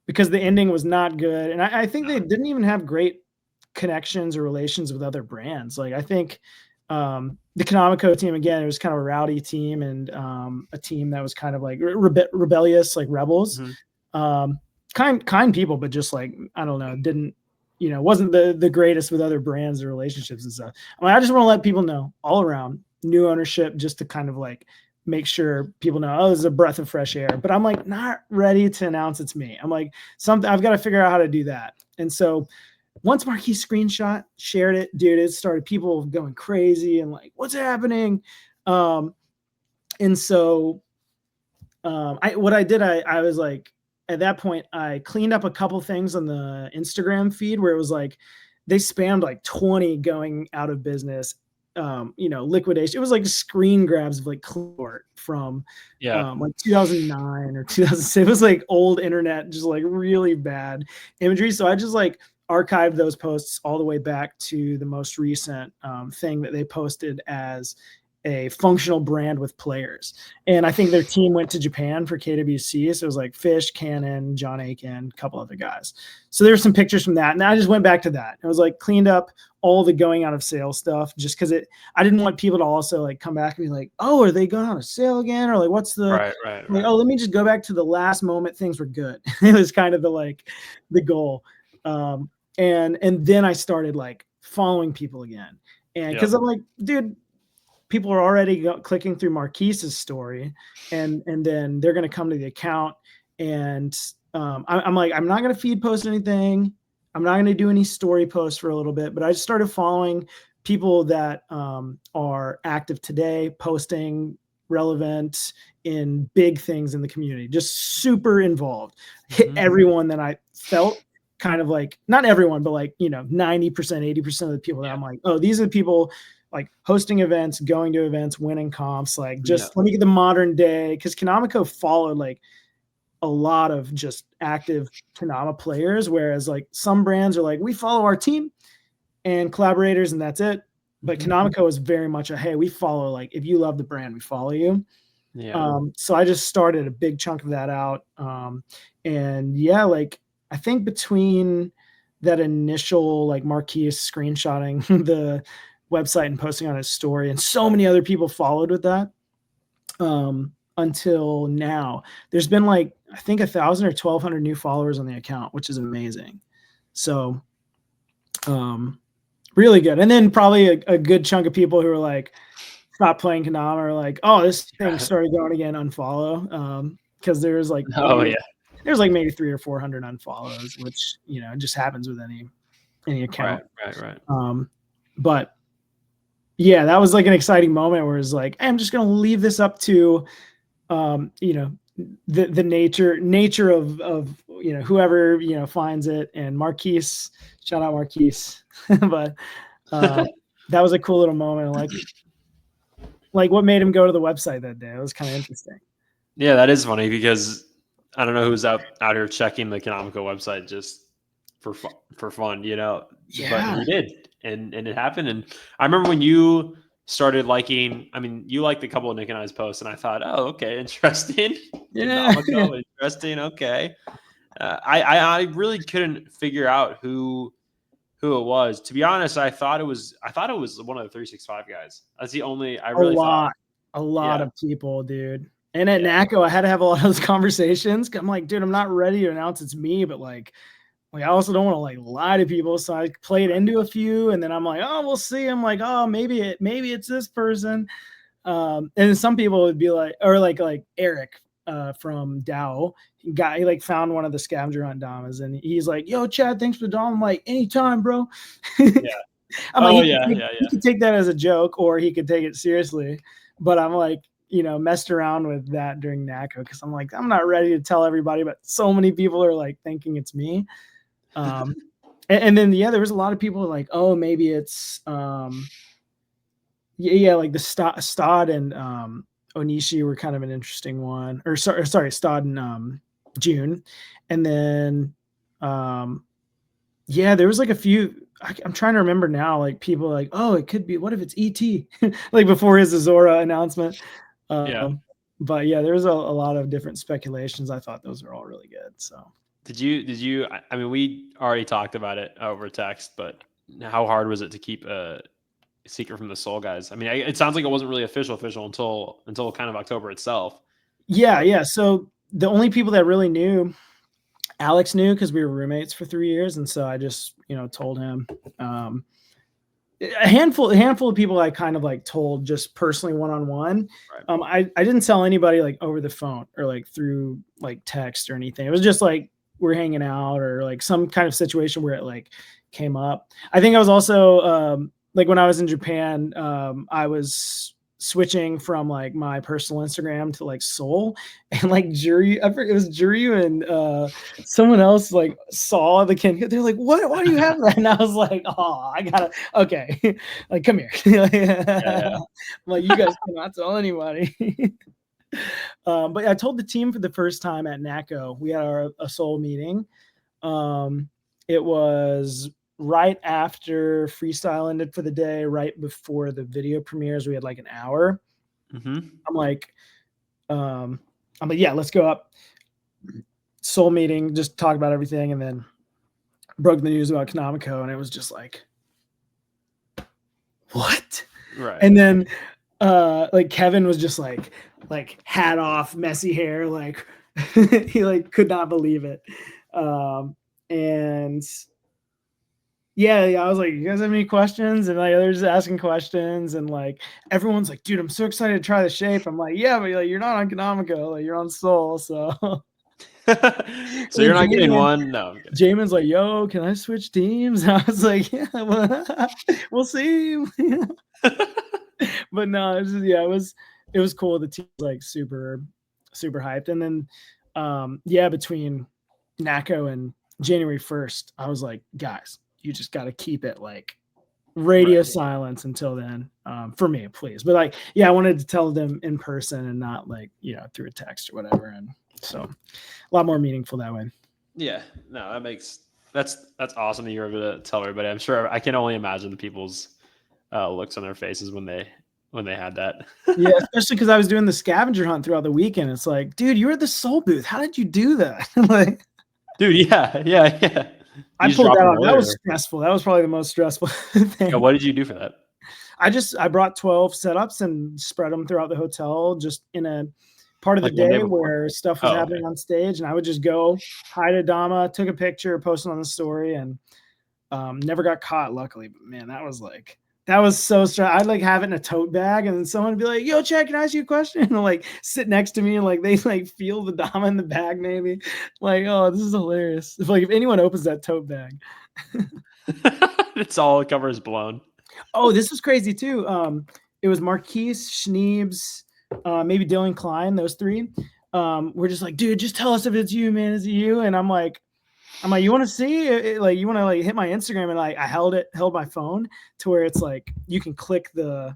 B: because the ending was not good. And I think they didn't even have great connections or relations with other brands. Like I think the Kendama Co team, again, it was kind of a rowdy team, and a team that was kind of like rebellious, like rebels, kind people, but just like, I don't know, didn't, wasn't the greatest with other brands or relationships and stuff. I just want to let people know all around new ownership, just to kind of like make sure people know, oh, this is a breath of fresh air. But I'm like, not ready to announce it's me. I'm like, I've got to figure out how to do that. And so once Marquis shared it, dude, it started people going crazy and like, what's happening? And so what I did, I was like, at that point, I cleaned up a couple things on the Instagram feed where it was like, they spammed like 20 going out of business, liquidation. It was like screen grabs of like Clort from like 2009 or 2006. It was like old internet, just like really bad imagery. So I just like archived those posts all the way back to the most recent thing that they posted as a functional brand with players. And I think their team went to Japan for KWC. So it was like Fish, Cannon, John Aiken, a couple other guys. So there's some pictures from that. And I just went back to that. It was like cleaned up all the going out of sale stuff, just because I didn't want people to also like come back and be like, oh, are they going out of sale again? Or like, what's the,
A: right.
B: Oh, let me just go back to the last moment. Things were good. It was kind of the goal. And then I started like following people again. And cause I'm like, dude, people are already clicking through Marquise's story, and then they're going to come to the account. And I'm like, I'm not going to feed post anything. I'm not going to do any story posts for a little bit, but I just started following people that are active today, posting relevant in big things in the community, just super involved. Hit everyone that I felt kind of like, not everyone, but like, 90%, 80% of the people that I'm like, oh, these are the people like hosting events, going to events, winning comps, like just let me get the modern day. Cause Kendama Co followed like a lot of just active Kendama players. Whereas like some brands are like, we follow our team and collaborators and that's it. But Kendama Co is very much a, hey, we follow, like, if you love the brand, we follow you. So I just started a big chunk of that out. And yeah, like I think between that initial like Marquis screenshotting the website and posting on his story, and so many other people followed with that, until now, there's been like, I think 1,000 or 1,200 new followers on the account, which is amazing. So really good. And then probably a good chunk of people who are like, stop playing Kendama, or like, oh, this thing started going again, unfollow. Because there's like, there's like maybe 300 or 400 unfollows, which just happens with any account.
A: Right.
B: But yeah, that was like an exciting moment where it's like, hey, I'm just going to leave this up to, the nature of whoever, finds it. And Marquise, shout out Marquise. But that was a cool little moment. Like what made him go to the website that day. It was kind of interesting.
A: Yeah, that is funny, because I don't know who's out here checking the Kendama Co website just for fun,
B: Yeah.
A: But he did, and it happened. And I remember when you started liking, you liked a couple of Nick and I's posts, and I thought, oh, okay, interesting.
B: Yeah.
A: Kendama Co, interesting. Okay. I really couldn't figure out who it was. To be honest, I thought it was one of the 365 guys. That's the only I really thought.
B: A lot of people, dude. And at NACO, I had to have a lot of those conversations. I'm like, dude, I'm not ready to announce it's me, but like I also don't want to like lie to people. So I played into a few, and then I'm like, oh, we'll see. I'm like, oh, maybe it's this person. And some people would be like, or like Eric from Dow, he like found one of the scavenger hunt Damas, and he's like, "Yo, Chad, thanks for the Dom." I'm like, "Anytime, bro."
A: Yeah.
B: I'm like,
A: Yeah.
B: he could take that as a joke, or he could take it seriously. But I'm like, messed around with that during NACO because I'm like, I'm not ready to tell everybody, but so many people are like thinking it's me. And then there was a lot of people like, oh, maybe it's like the Stod and Onishi were kind of an interesting one. Or sorry, Stod and June. And then there was like a few. I'm trying to remember now, like people like, oh, it could be, what if it's ET? Like before his Azora announcement. But yeah, there was a lot of different speculations. I thought those were all really good. So
A: did you, I mean, we already talked about it over text, but how hard was it to keep a secret from the Sol guys? I mean, it sounds like it wasn't really official until kind of October itself.
B: Yeah. So the only people that really knew, Alex knew because we were roommates for 3 years, and so I just told him. A handful of people I kind of like told just personally one-on-one. Right. I didn't tell anybody like over the phone or like through like text or anything. It was just like we're hanging out or like some kind of situation where it like came up. I think I was also like when I was in Japan, I was switching from like my personal Instagram to like Sol, and like Juryu, I forget, it was Juryu and someone else like saw the KenCo. They're like, "What? Why do you have that?" And I was like, "Oh, I gotta, okay, like come here." I'm like, "You guys cannot tell anybody." But I told the team for the first time at NACO. We had a Sol meeting. It was right after freestyle ended for the day, right before the video premieres. We had like an hour. I'm like, yeah, let's go up. Sol meeting, just talk about everything, and then broke the news about Kendama Co, and it was just like, what?
A: Right.
B: And then like Kevin was just like hat off, messy hair, like he like could not believe it. And yeah, I was like, you guys have any questions? And like they're just asking questions, and like everyone's like, dude, I'm so excited to try the shape. I'm like, yeah, but like you're not on Kendama Co, like you're on Sol, so
A: so you're not getting one. No,
B: Jamin's like, yo, can I switch teams? And I was like, yeah, we'll see. But no, it was cool. The team's like super hyped. And then between NACO and January 1st, I was like, guys, you just got to keep it like radio silence until then, for me, please. But like, yeah, I wanted to tell them in person and not like through a text or whatever. And so a lot more meaningful that way.
A: Yeah, no, that's awesome that you're able to tell everybody. I'm sure I can only imagine the people's looks on their faces when they had that.
B: Yeah, especially because I was doing the scavenger hunt throughout the weekend. It's like, dude, you were at the Sol booth. How did you do that? Like,
A: dude, yeah.
B: I pulled that off. That was stressful. That was probably the most stressful thing.
A: Yeah, what did you do for that?
B: I brought 12 setups and spread them throughout the hotel, just in a part of the day where stuff was happening on stage. And I would just go hi to Dama, took a picture, posted on the story, and never got caught, luckily. But man, that was so stressful. I'd like have it in a tote bag, and then someone would be like, yo, Chad, can I ask you a question? And like sit next to me, and like they like feel the Dama in the bag, maybe. Like, oh, this is hilarious. If anyone opens that tote bag.
A: It's all covers blown.
B: Oh, this was crazy too. It was Marquise, Schneebs, maybe Dylan Klein, those three. We're just like, dude, just tell us if it's you, man. Is it you? And I'm like, you want to see it? Like, you want to like hit my Instagram? And like, I held my phone to where it's like you can click the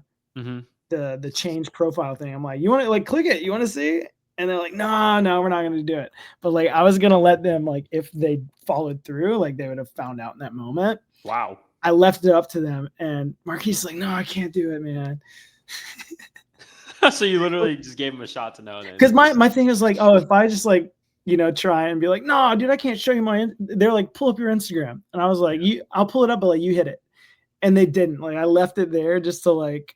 B: change profile thing. I'm like, you want to like click it? You want to see? And they're like, no, we're not going to do it. But like, I was going to let them, like, if they followed through, like they would have found out in that moment.
A: Wow.
B: I left it up to them, and Marquise is like, no, I can't do it, man.
A: So you literally just gave him a shot to know.
B: Because my thing is like, oh, if I just like, try and be like, no, dude, I can't show you my. They're like, pull up your Instagram, and I was like, I'll pull it up, but like you hit it, and they didn't. Like I left it there just to like.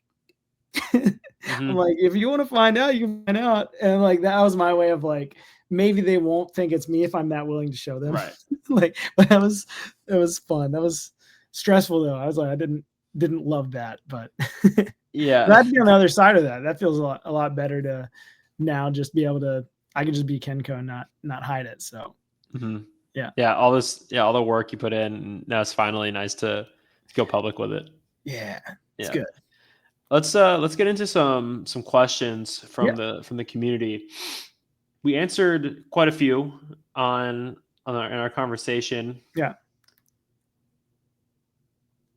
B: I'm like, if you want to find out, you can find out, and like that was my way of like, maybe they won't think it's me if I'm that willing to show them.
A: Right.
B: Like, but it was fun. That was stressful though. I was like, I didn't love that, but
A: Yeah.
B: But I have to be on the other side of that. That feels a lot better to now just be able to, I can just be KenCo and not hide it. So
A: yeah, all the work you put in, and now it's finally nice to go public with it.
B: Yeah, it's
A: Yeah.
B: good.
A: Let's get into some questions from
B: Yeah.
A: the community. We answered quite a few in our conversation.
B: Yeah.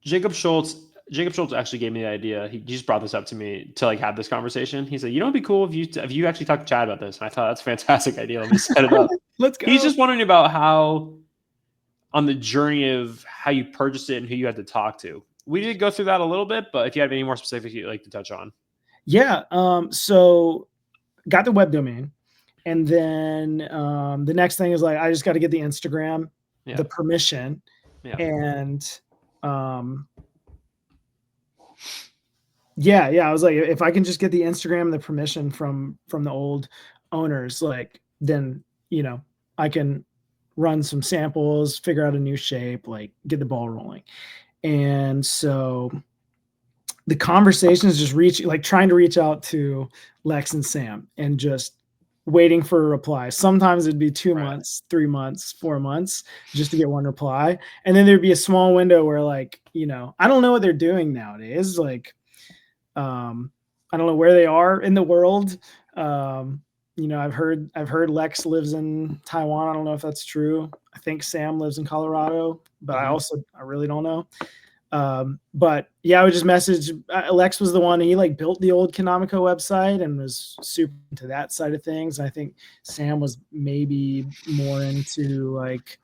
A: Jacob Schultz actually gave me the idea. He just brought this up to me to like have this conversation. He said, "You know, it'd be cool if you actually talk to Chad about this." And I thought that's a fantastic idea. Let me set it up.
B: Let's go.
A: He's just wondering about how on the journey of how you purchased it and who you had to talk to. We did go through that a little bit, but if you have any more specifics you'd like to touch on.
B: Yeah. So got the web domain. And then the next thing is like, I just got to get the Instagram, the permission. And I was like, if I can just get the Instagram, the permission from the old owners, like, then, I can run some samples, figure out a new shape, like get the ball rolling. And so the conversation is just trying to reach out to Lex and Sam and just waiting for a reply. Sometimes it'd be 2 months, 3 months, 4 months just to get one reply. And then there'd be a small window where like, I don't know what they're doing nowadays. Like, I don't know where they are in the world. I've heard Lex lives in Taiwan. I don't know if that's true. I think Sam lives in Colorado, but I really don't know. But yeah, I would just message. Lex was the one, he like built the old Kendama Co website and was super into that side of things. I think Sam was maybe more into like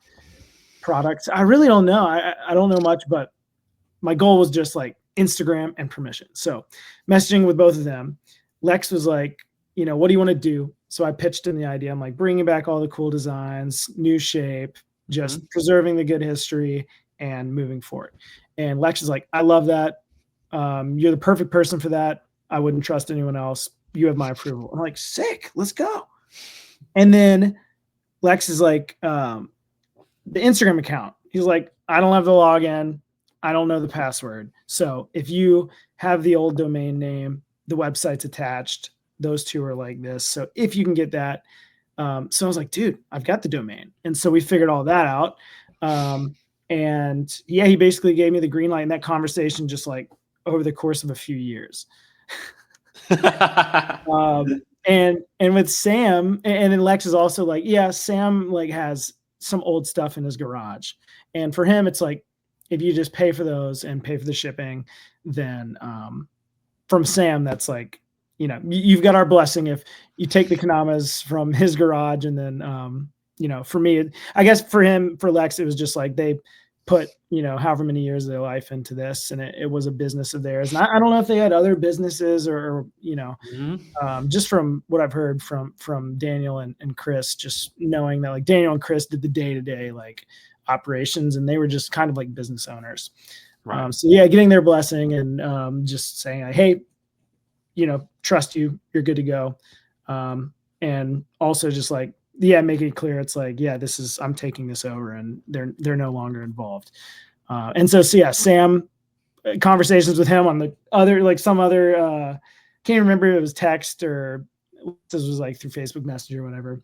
B: products. I really don't know. I don't know much, but my goal was just like Instagram and permission. So messaging with both of them. Lex was like, what do you want to do? So I pitched in the idea. I'm like, bringing back all the cool designs, new shape, just preserving the good history and moving forward. And Lex is like, I love that. You're the perfect person for that. I wouldn't trust anyone else. You have my approval. I'm like, sick, let's go. And then Lex is like, the Instagram account. He's like, I don't have the login. I don't know the password. So if you have the old domain name, the website's attached. Those two are like this. So if you can get that. So I was like, dude, I've got the domain. And so we figured all that out. And yeah, he basically gave me the green light in that conversation, just like over the course of a few years. And with Sam, and then Lex is also like, yeah, Sam like has some old stuff in his garage. And for him, it's like, if you just pay for those and pay for the shipping, then from Sam, that's like, you've got our blessing if you take the Kendamas from his garage. And then, for me, I guess for him, for Lex, it was just like they put, however many years of their life into this, and it was a business of theirs. And I don't know if they had other businesses or just from what I've heard from Daniel and Chris, just knowing that like Daniel and Chris did the day-to-day like operations, and they were just kind of like business owners. Right. So yeah, getting their blessing and just saying like, hey, trust you, you're good to go. And also just like, yeah, make it clear. It's like, yeah, I'm taking this over, and they're no longer involved. And so yeah, Sam, conversations with him on the other, like some other, can't remember if it was text or this was like through Facebook Messenger or whatever.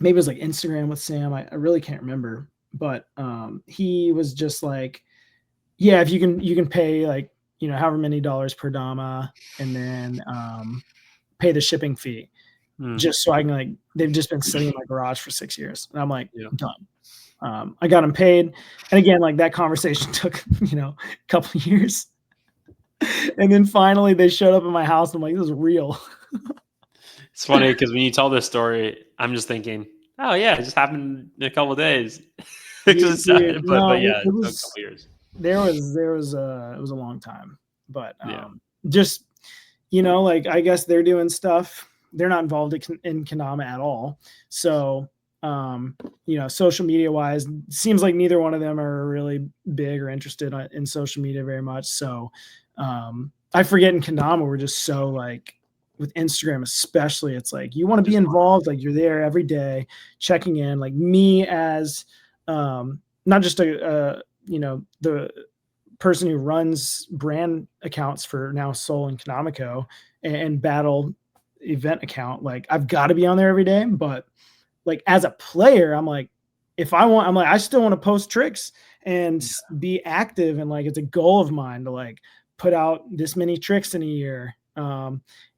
B: Maybe it was like Instagram with Sam. I really can't remember, but he was just like, yeah, if you can pay like, however many dollars per Dama, and then pay the shipping fee, just so I can like, they've just been sitting in my garage for 6 years. And I'm like, done. I got them paid. And again, like that conversation took, a couple of years. And then finally they showed up at my house and I'm like, this is real.
A: It's funny because when you tell this story, I'm just thinking, oh yeah, it just happened in a couple of days. But yeah, it was a couple of years.
B: It was a long time, but just, like, I guess they're doing stuff. They're not involved in Kendama at all. So, social media wise, seems like neither one of them are really big or interested in social media very much. So, I forget in Kendama, we're just so like, with Instagram especially, it's like you want to be involved, like you're there every day checking in, like me as not just the person who runs brand accounts for now Sol and Kendama Co and Battle event account, like I've got to be on there every day. But like as a player, I'm like, I still want to post tricks and be active. And like, it's a goal of mine to like put out this many tricks in a year.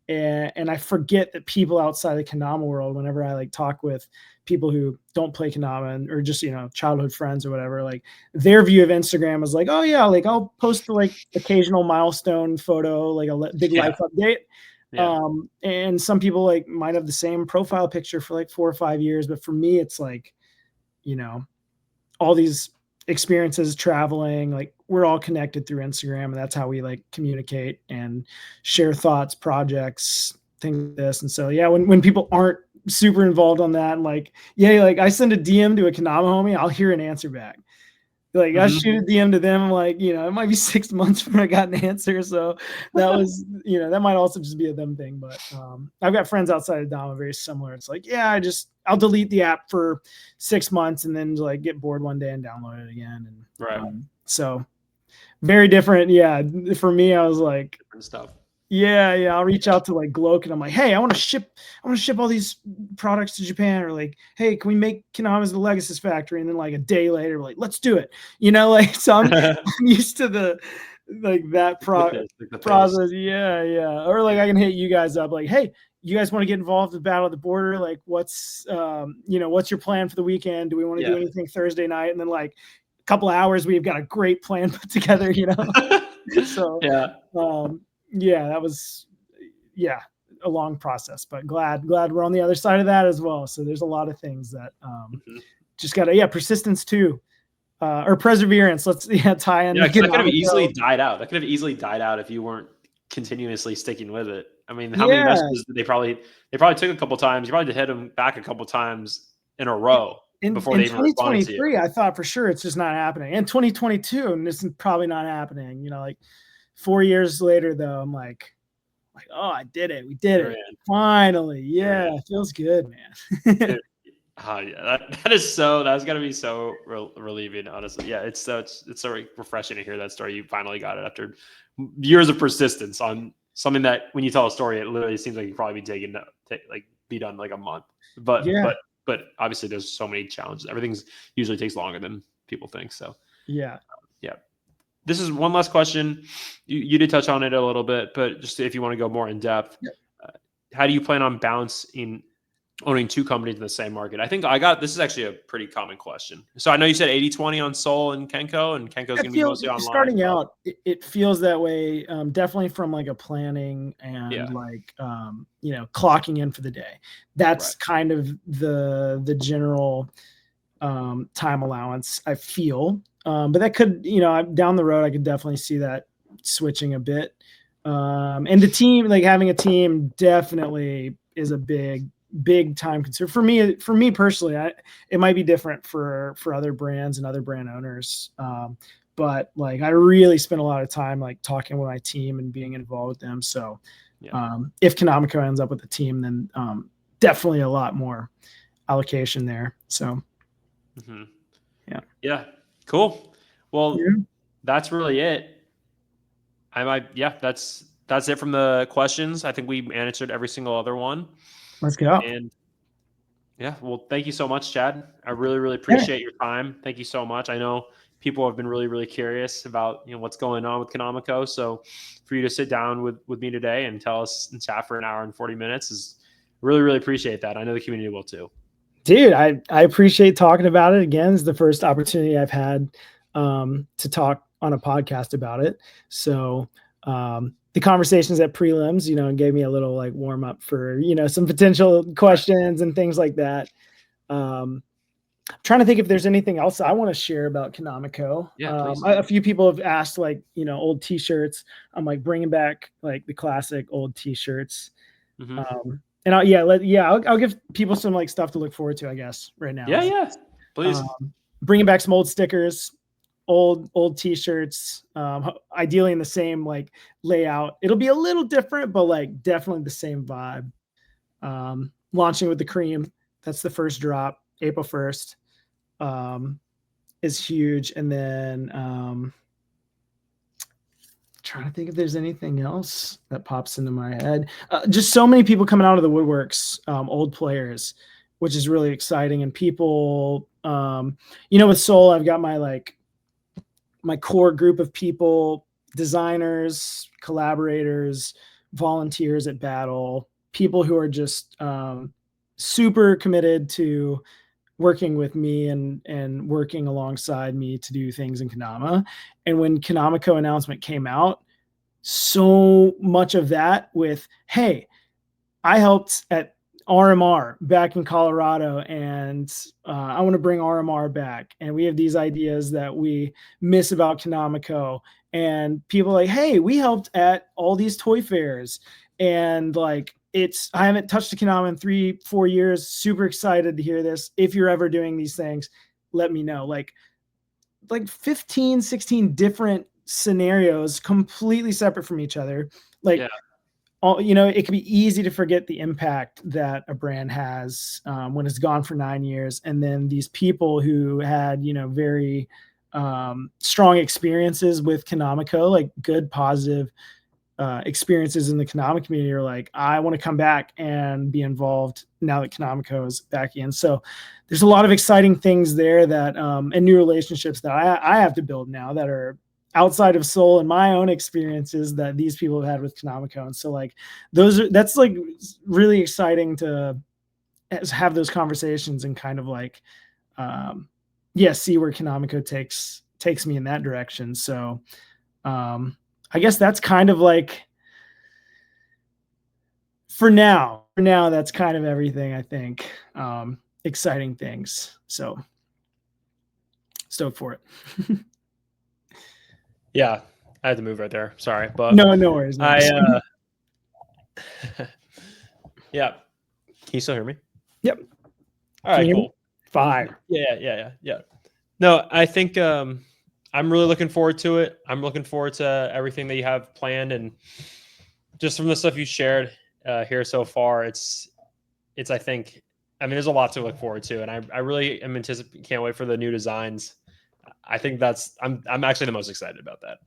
B: And I forget that people outside the Kendama world, whenever I like talk with people who don't play Kendama or just, childhood friends or whatever, like their view of Instagram is like, oh yeah, like I'll post like occasional milestone photo, like a big life update.
A: Yeah.
B: And some people like might have the same profile picture for like 4 or 5 years. But for me, it's like, all these experiences traveling, like we're all connected through Instagram, and that's how we like communicate and share thoughts, projects, things like this. And so, yeah, when people aren't super involved on that, and like, yeah, like I send a DM to a Kendama homie, I'll hear an answer back. Like I shoot a DM to them, like, it might be 6 months before I got an answer. So that was, that might also just be a them thing. But I've got friends outside of Dama very similar. It's like, yeah, I'll delete the app for 6 months and then like get bored one day and download it again. And so very different. Yeah. For me, I was like,
A: different stuff.
B: Yeah. I'll reach out to like Gloak and I'm like, hey, I want to ship all these products to Japan, or like, hey, can we make Kendama's the Legacy factory? And then like a day later, we're like, let's do it. Like, so I'm used to that process. Yeah. Or like I can hit you guys up like, hey, you guys want to get involved with Battle at the Border? Like what's your plan for the weekend? Do we want to do anything Thursday night? And then like a couple of hours, we've got a great plan put together, So that was a long process, but glad we're on the other side of that as well. So there's a lot of things that just gotta persistence too, or perseverance. Let's tie in.
A: Yeah, that could have easily died out. That could have easily died out if you weren't continuously sticking with it. I mean, how many messages did they probably took a couple times. You probably hit them back a couple times in a row before they even responded to you.
B: I thought for sure it's just not happening. In 2022, and this is probably not happening. Like 4 years later, though, I'm like, oh, I did it. We did it. Finally. Yeah. It feels good, man.
A: That's got to be so relieving, honestly. Yeah. It's so refreshing to hear that story. You finally got it after years of persistence on something that when you tell a story, it literally seems like you'd probably be done like a month, but obviously there's so many challenges. Everything's usually takes longer than people think. So
B: yeah.
A: This is one last question. You did touch on it a little bit, but just if you want to go more in depth, how do you plan on balancing owning two companies in the same market? I think this is actually a pretty common question. So I know you said 80-20 on Sol and KenCo, and KenCo is going to be mostly online.
B: Starting out, it feels that way, definitely from like a planning and clocking in for the day. That's kind of the general time allowance, I feel. But that could, down the road, I could definitely see that switching a bit. And the team, like having a team definitely is a big time concern for me personally. It might be different for other brands and other brand owners. But like, I really spend a lot of time like talking with my team and being involved with them. So if Kendama Co ends up with a team, then definitely a lot more allocation there. So
A: yeah. Cool. Well, that's really it. That's it from the questions. I think we answered every single other one.
B: Let's go.
A: And well, thank you so much, Chad. I really, really appreciate your time. Thank you so much. I know people have been really, really curious about, what's going on with Kendama Co. So for you to sit down with me today and tell us and chat for an hour and 40 minutes is really, really appreciate that. I know the community will too.
B: Dude, I appreciate talking about it. Again, it's the first opportunity I've had to talk on a podcast about it. So the conversations at prelims, gave me a little like warm up for, some potential questions and things like that. I'm trying to think if there's anything else I want to share about Kendama Co. A few people have asked like, old t-shirts. I'm like bringing back like the classic old t-shirts. And I'll give people some like stuff to look forward to, I guess, right now.
A: Yeah. Please.
B: Bringing back some old stickers, old t-shirts, ideally in the same like layout. It'll be a little different, but like definitely the same vibe. Launching with the cream. That's the first drop, April 1st. Is huge. And then trying to think if there's anything else that pops into my head. Just so many people coming out of the woodworks, old players, which is really exciting. And people, with Sol, I've got my core group of people, designers, collaborators, volunteers at Battle, people who are just super committed to working with me and working alongside me to do things in Kendama. And when Kendama Co announcement came out, so much of that with, hey, I helped at RMR back in Colorado, and I want to bring RMR back. And we have these ideas that we miss about Kendama Co. And people are like, hey, we helped at all these toy fairs. And like, I haven't touched a Kendama in 3-4 years. Super excited to hear this. If you're ever doing these things, let me know. Like 15, 16 different scenarios, completely separate from each other. Like,
A: Yeah.
B: It can be easy to forget the impact that a brand has when it's gone for 9 years. And then these people who had, very strong experiences with Kendama Co, like good, positive experiences in the Kendama community, are like, I want to come back and be involved now that Kendama Co is back in. So there's a lot of exciting things there that and new relationships that I have to build now that are outside of Sol and my own experiences that these people have had with Kendama Co. And so like that's like really exciting to have those conversations and kind of like see where Kendama Co takes me in that direction. So I guess that's kind of like for now that's kind of everything, I think. Exciting things. So stoked for it.
A: Yeah, I had to move right there. Sorry, but
B: no worries. No worries.
A: Yeah. Can you still hear me?
B: Yep.
A: All right, cool.
B: Fire.
A: Yeah. No, I think I'm really looking forward to it. I'm looking forward to everything that you have planned, and just from the stuff you shared here so far, it's I think, I mean, there's a lot to look forward to, and I really am can't wait for the new designs. I think I'm actually the most excited about that.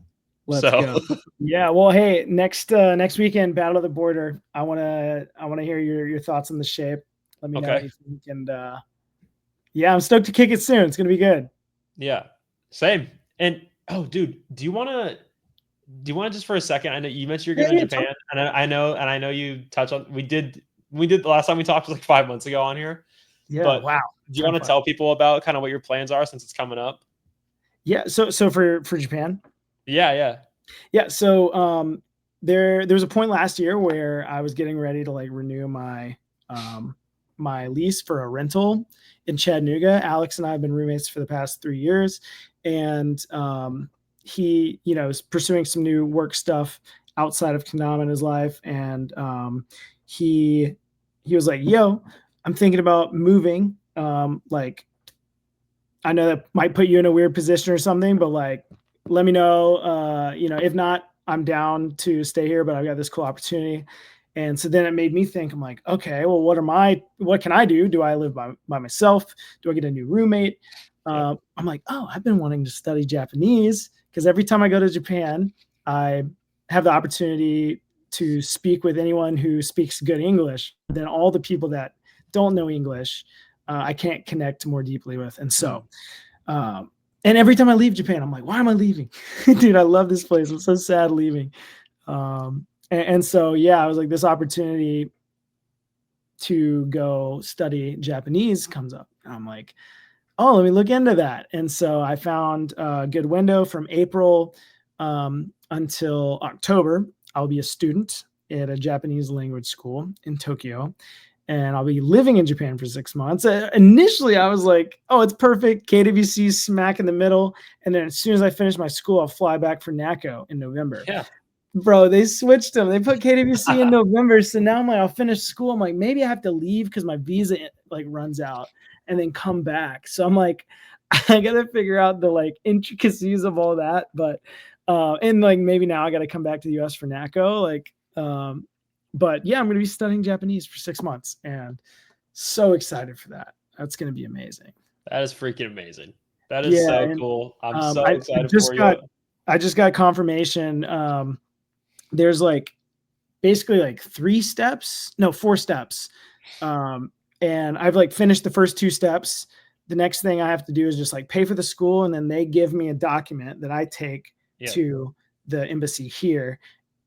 B: Let's go. Yeah. Well, hey, next weekend, Battle of the Border. I want to hear your thoughts on the shape. Let me know what you think. And yeah, I'm stoked to kick it soon. It's gonna be good.
A: Yeah. Same. And dude, do you want to just for a second? I know you mentioned you're going to Japan, and I know you touched on. We did the last time we talked was like 5 months ago on here.
B: Yeah.
A: But
B: wow.
A: Do you want to tell people about kind of what your plans are since it's coming up?
B: Yeah. So for Japan.
A: Yeah.
B: So there was a point last year where I was getting ready to like renew my my lease for a rental in Chattanooga. Alex and I have been roommates for the past 3 years, and he, is pursuing some new work stuff outside of Kendama in his life, and he was like, "Yo, I'm thinking about moving. Like, I know that might put you in a weird position or something, but like, let me know. If not, I'm down to stay here, but I've got this cool opportunity." And so then it made me think, I'm like, okay, well, what can I do? Do I live by myself? Do I get a new roommate? I'm like, I've been wanting to study Japanese, because every time I go to Japan, I have the opportunity to speak with anyone who speaks good English. Then all the people that don't know English, I can't connect more deeply with. And so, and every time I leave Japan, I'm like, why am I leaving? Dude, I love this place. I'm so sad leaving. And so, I was like, this opportunity to go study Japanese comes up. And I'm like, let me look into that. And so I found a good window from April until October. I'll be a student at a Japanese language school in Tokyo, and I'll be living in Japan for 6 months. Initially, I was like, it's perfect. KWC smack in the middle. And then as soon as I finish my school, I'll fly back for NACO in November.
A: Yeah.
B: Bro, they switched them. They put KWC in November. So now I'm like, I'll finish school. I'm like, maybe I have to leave because my visa like runs out and then come back. So I'm like, I got to figure out the like intricacies of all that. But, and like, maybe now I got to come back to the US for NACO. Like, but yeah, I'm going to be studying Japanese for 6 months, and so excited for that. That's going to be amazing.
A: That is freaking amazing. That is so cool. I'm so excited for you.
B: I just got confirmation. There's like basically like 4 steps. And I've like finished the first 2 steps. The next thing I have to do is just like pay for the school. And then they give me a document that I take to the embassy here.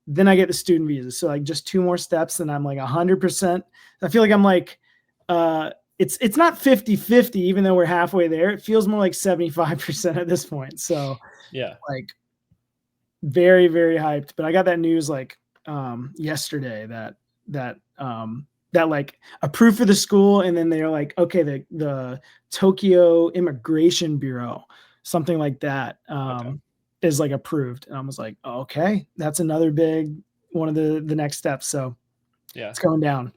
B: Then I get the student visa. So like just 2 more steps and I'm like 100%. I feel like I'm like, it's not 50-50, even though we're halfway there. It feels more like 75% at this point. So
A: yeah,
B: like very, very hyped. But I got that news like yesterday that like approved for the school. And then they're like, okay, the Tokyo Immigration Bureau, something like that, is like approved. And I was like, oh, okay, that's another big one of the next steps. So
A: yeah,
B: it's going down.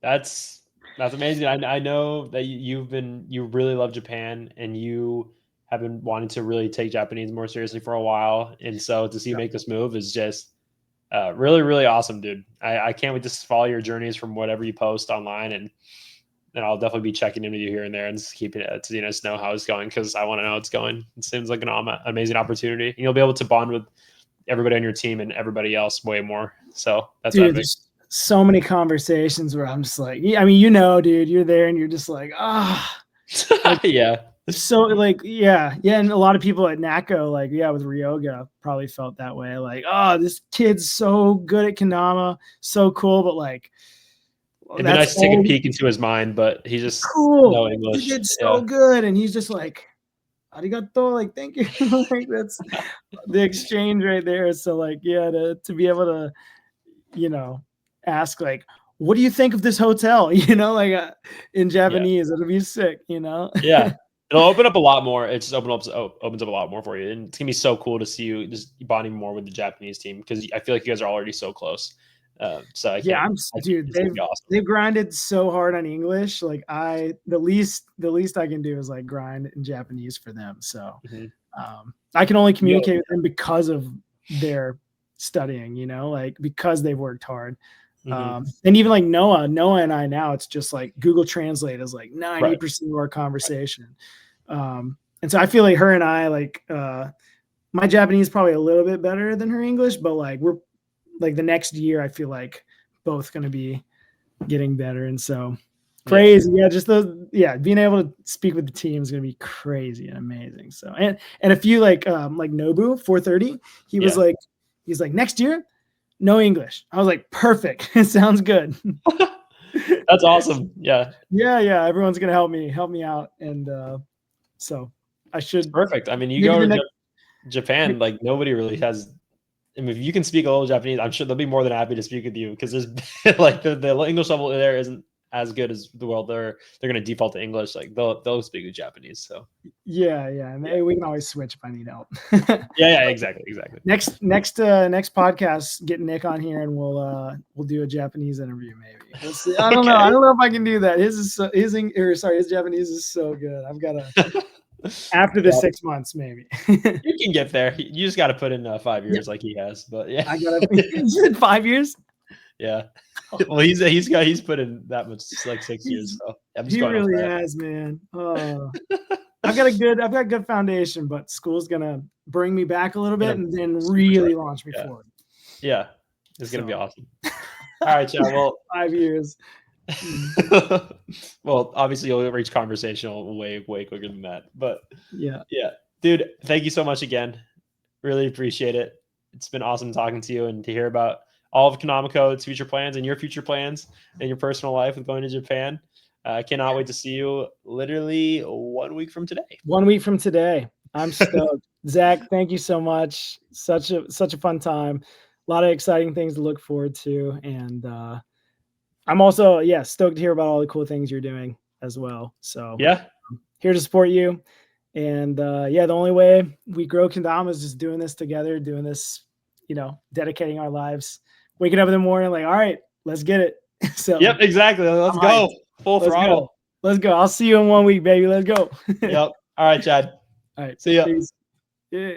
A: That's amazing. I know that you really love Japan and you have been wanting to really take Japanese more seriously for a while. And so to see you make this move is just really, really awesome, dude. I can't wait to follow your journeys from whatever you post online, and I'll definitely be checking in with you here and there and just keeping it to know how it's going, because I want to know how it's going. It seems like an amazing opportunity. And you'll be able to bond with everybody on your team and everybody else way more. So that's
B: dude,
A: epic.
B: there's so many conversations where I'm just like, I mean, dude, you're there and you're just like, like,
A: yeah.
B: So like, yeah. And a lot of people at NACO, like, with Ryoga probably felt that way. Like, oh, this kid's so good at Kendama, so cool. But like,
A: it'd be nice to take a peek into his mind, but he just
B: cool.
A: no English.
B: He did so good. And he's just like, arigato, like, thank you. Like, that's the exchange right there. So like, to be able to, ask like, what do you think of this hotel? Like in Japanese, it'll be sick,
A: Yeah. It'll open up a lot more. It just opens up a lot more for you. And it's going to be so cool to see you just bonding more with the Japanese team, because I feel like you guys are already so close. So
B: dude, they've grinded so hard on English. Like the least I can do is like grind in Japanese for them. So I can only communicate with them because of their studying, like because they've worked hard. And even like Noah and I now, it's just like Google Translate is like 90% of our conversation. And so I feel like her and I, like my Japanese is probably a little bit better than her English, but like we're like the next year I feel like both going to be getting better. And so crazy. Just being able to speak with the team is going to be crazy and amazing. So and a few like Nobu 430, he's like next year no English. I was like, perfect. It sounds good.
A: That's awesome. Yeah.
B: Everyone's gonna help me out, and so I should.
A: It's perfect. I mean, you go to Japan, like nobody really has. I mean, if you can speak a little Japanese, I'm sure they'll be more than happy to speak with you, because there's like the English level there isn't as good as the world. They're going to default to English. Like they'll speak with Japanese. So
B: and we can always switch if I need help.
A: Exactly.
B: Next podcast, get Nick on here and we'll do a Japanese interview maybe. We'll see. I don't know if I can do that. His Japanese is so good. I've got to after the 6 months maybe.
A: You can get there. You just got to put in 5 years like he has. But
B: I got to 5 years.
A: Yeah. Well, he's put in that much, like 6 years. So
B: he really has, man. Oh, I've got a good foundation, but school's gonna bring me back a little bit and then really launch me forward.
A: Yeah, it's gonna be awesome. All right, Chad. Well,
B: 5 years.
A: Well, obviously you'll reach conversational way quicker than that. But yeah, dude, thank you so much again. Really appreciate it. It's been awesome talking to you and to hear about all of Kendama Co's future plans and your future plans in your personal life with going to Japan. I cannot wait to see you literally 1 week from today.
B: 1 week from today. I'm stoked. Zach, thank you so much. Such a fun time. A lot of exciting things to look forward to. And I'm also, stoked to hear about all the cool things you're doing as well. So here to support you. And the only way we grow Kendama is just doing this together, doing this, dedicating our lives, waking up in the morning like, all right, let's get it. So
A: exactly. Let's go. Full throttle.
B: Let's go. I'll see you in 1 week, baby. Let's go.
A: All right, Chad.
B: All right.
A: See ya.
B: Peace. Yeah.